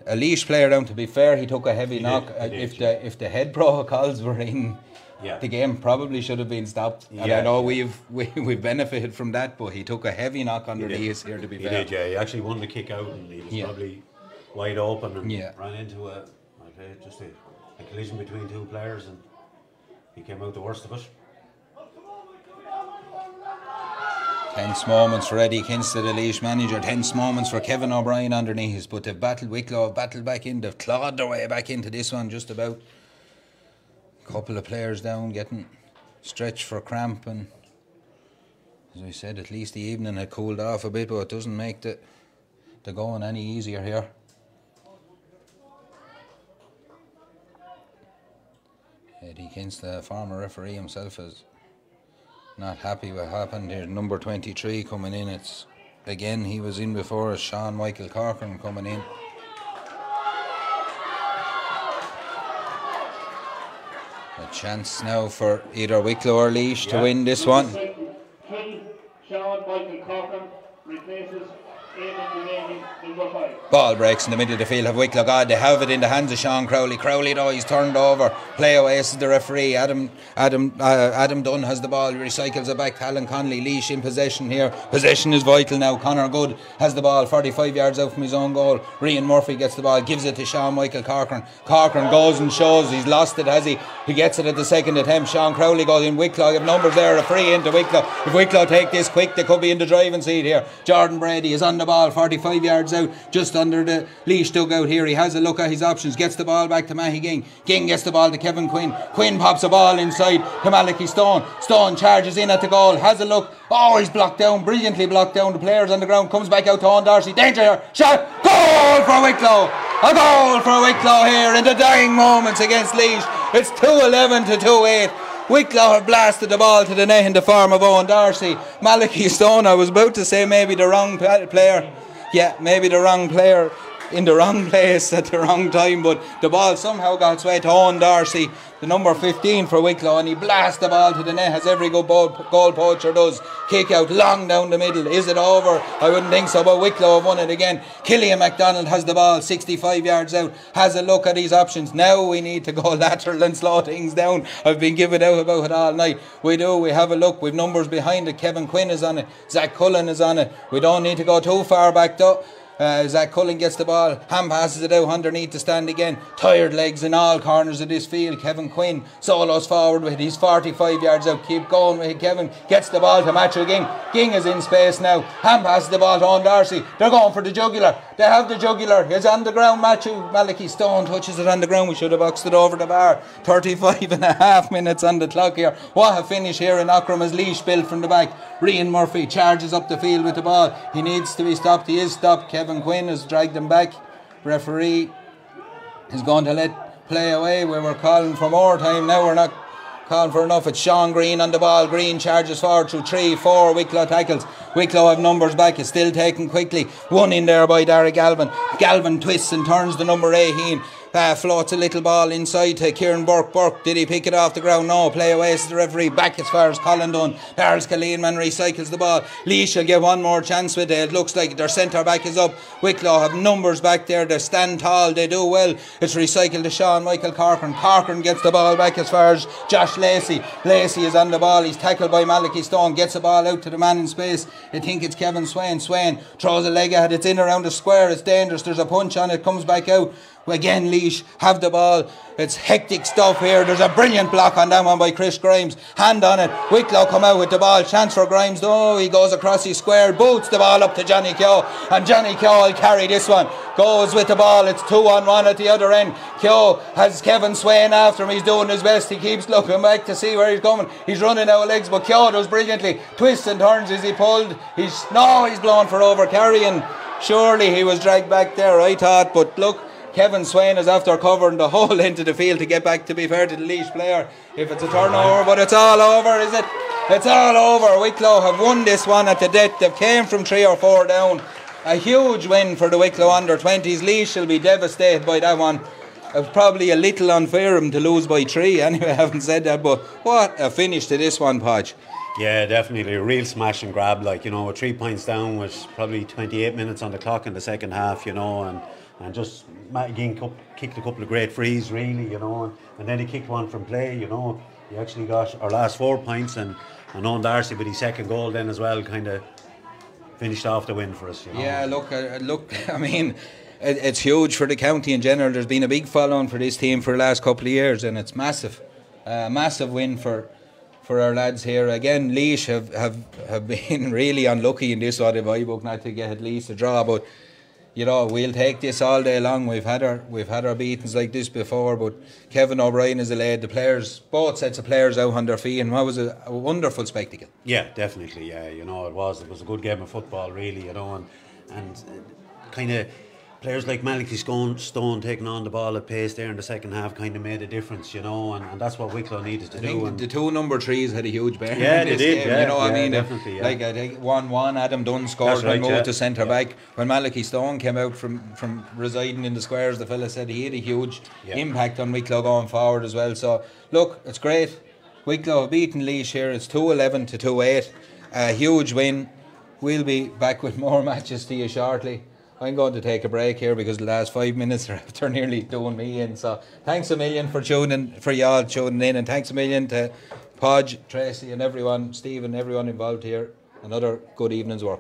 Laois player down, to be fair. He took a heavy knock. If the head protocols were in, the game probably should have been stopped. And I know we've benefited from that, but he took a heavy knock on the knees here, to be fair. He did, yeah. He actually won the kick out and he was probably wide open and ran into just a collision between 2 players, and he came out the worst of it. Tense moments for Eddie Kinstead, the Laois manager. Tense moments for Kevin O'Brien underneath. But they've battled. Wicklow have battled back in. They've clawed their way back into this one just about. A couple of players down, getting stretched for cramp. And as we said, at least the evening had cooled off a bit, but it doesn't make the going any easier here. Eddie Kinstead, former referee himself, is not happy what happened. There's number 23 coming in. It's again, he was in before, as Sean Michael Corcoran coming in. A chance now for either Wicklow or Laois to win this one. Sean Michael Corcoran replaces Eamon Delaney, number 5. Ball breaks in the middle of the field of Wicklow. God, they have it in the hands of Sean Crowley. Crowley though, he's turned over. Play away is the referee. Adam Dunn has the ball. He recycles it back to Alan Connolly. Laois in possession here. Possession is vital now. Connor Good has the ball 45 yards out from his own goal. Rian Murphy gets the ball, gives it to Sean Michael Corcoran. Corcoran goes and shows he's lost it, has he? He gets it at the second attempt. Sean Crowley goes in. Wicklow have numbers there. A free into Wicklow. If Wicklow take this quick, they could be in the driving seat here. Jordan Brady is on the ball 45 yards out, just under the Laois dugout here. He has a look at his options, gets the ball back to Mahi Ging. Ging gets the ball to Kevin Quinn. Quinn pops a ball inside to Malachy Stone. Stone charges in at the goal, has a look. Oh, he's blocked down, brilliantly blocked down. The players on the ground, comes back out to Owen Darcy. Danger here, shot, goal for Wicklow. A goal for Wicklow here in the dying moments against Laois. It's 2-11 to 2-8. Wicklow have blasted the ball to the net in the form of Owen Darcy. Malachy Stone, I was about to say maybe the wrong player. Yeah, maybe the wrong player in the wrong place at the wrong time, but the ball somehow got its way to Owen Darcy, the number 15 for Wicklow, and he blasts the ball to the net as every good goal poacher does. Kick out long down the middle. Is it over? I wouldn't think so, but Wicklow have won it again. Killian MacDonald has the ball 65 yards out, has a look at these options. Now we need to go lateral and slow things down. I've been giving out about it all night. We have a look. We've numbers behind it. Kevin Quinn is on it. Zach Cullen is on it. We don't need to go too far back though. Zach Cullen gets the ball, hand passes it out underneath the stand again. Tired legs in all corners of this field. Kevin Quinn solos forward with it. He's 45 yards out. Keep going with it. Kevin gets the ball to Matthew Ging. Ging is in space now. Hand passes the ball to Owen Darcy. They're going for the jugular. They have the jugular. It's on the ground. Malachy Stone touches it on the ground. We should have boxed it over the bar. 35 and a half minutes on the clock here. What a finish here in Aughrim as Laois built from the back. Rian Murphy charges up the field with the ball. He needs to be stopped. He is stopped. Kevin Quinn has dragged him back. Referee is going to let play away. We were calling for more time. Now we're not calling for enough. It's Sean Green on the ball. Green charges forward through 3-4 Wicklow tackles. Wicklow have numbers back. It's still taken quickly. One in there by Darragh Galvin. Galvin twists and turns the number 18. Floats a little ball inside to Kieran Burke. Burke, did he pick it off the ground? No. Play away as the referee. Back as far as Colin Dunn. Darrell Scalene recycles the ball. Laois shall get one more chance with it. It looks like their centre back is up. Wicklow have numbers back there. They stand tall. They do well. It's recycled to Sean Michael Corcoran. Corcoran gets the ball back as far as Josh Lacey. Lacey is on the ball. He's tackled by Malachy Stone. Gets the ball out to the man in space. I think it's Kevin Swain. Swain throws a leg at it. It's in around the square. It's dangerous. There's a punch on it. Comes back out. Again, Laois have the ball. It's hectic stuff here. There's a brilliant block on that one by Chris Grimes. Hand on it. Wicklow come out with the ball. Chance for Grimes. Oh, he goes across his square. Boots the ball up to Johnny Keogh. And Johnny Keogh will carry this one. Goes with the ball. It's 2-on-1 at the other end. Keogh has Kevin Swain after him. He's doing his best. He keeps looking back to see where he's coming. He's running out of legs, but Keogh does brilliantly. Twists and turns as he pulled. He's blown for over carrying. Surely he was dragged back there, I thought. But look, Kevin Swain is after covering the whole end of the field to get back, to be fair to the Laois player. If it's a turnover, but it's all over, is it? It's all over. Wicklow have won this one at the death. They came from 3 or 4 down. A huge win for the Wicklow under-20s. Laois shall be devastated by that one. It's probably a little unfair of them to lose by 3. Anyway, I haven't said that, but what a finish to this one, Podge. Yeah, definitely a real smash and grab. Like, you know, 3 points down was probably 28 minutes on the clock in the second half, you know, and just Matt Ging kicked a couple of great frees, really, you know, and then he kicked one from play, you know. He actually got our last 4 points, and Owen Darcy with his second goal then as well kind of finished off the win for us, you know. Yeah, look, I mean, it's huge for the county in general. There's been a big following for this team for the last couple of years, and it's massive. Massive win for our lads here. Again, Laois have been really unlucky in this sort of book not to get at least a draw, but you know, we'll take this all day long. We've had our beatings like this before, but Kevin O'Brien is laid the players, both sets of players, out on their feet, and what was a wonderful spectacle. Yeah, definitely. Yeah, you know, it was a good game of football, really, you know, and kind of players like Malachy Stone taking on the ball at pace there in the second half kind of made a difference, you know, and that's what Wicklow needed to do. And the 2 number 3s had a huge bearing. Yeah, in this they did. game, yeah, you know what I mean? Definitely, yeah. Like I think 1-1, Adam Dunn scored and moved to centre back. When Malachy Stone came out from residing in the squares, the fella said he had a huge impact on Wicklow going forward as well. So look, it's great. Wicklow have beaten Laois here. It's 2-11 to 2-8. A huge win. we'll be back with more matches to you shortly. I'm going to take a break here because the last 5 minutes are after nearly doing me in. So thanks a million for y'all tuning in, and thanks a million to Podge, Tracy and everyone, Stephen, everyone involved here. Another good evening's work.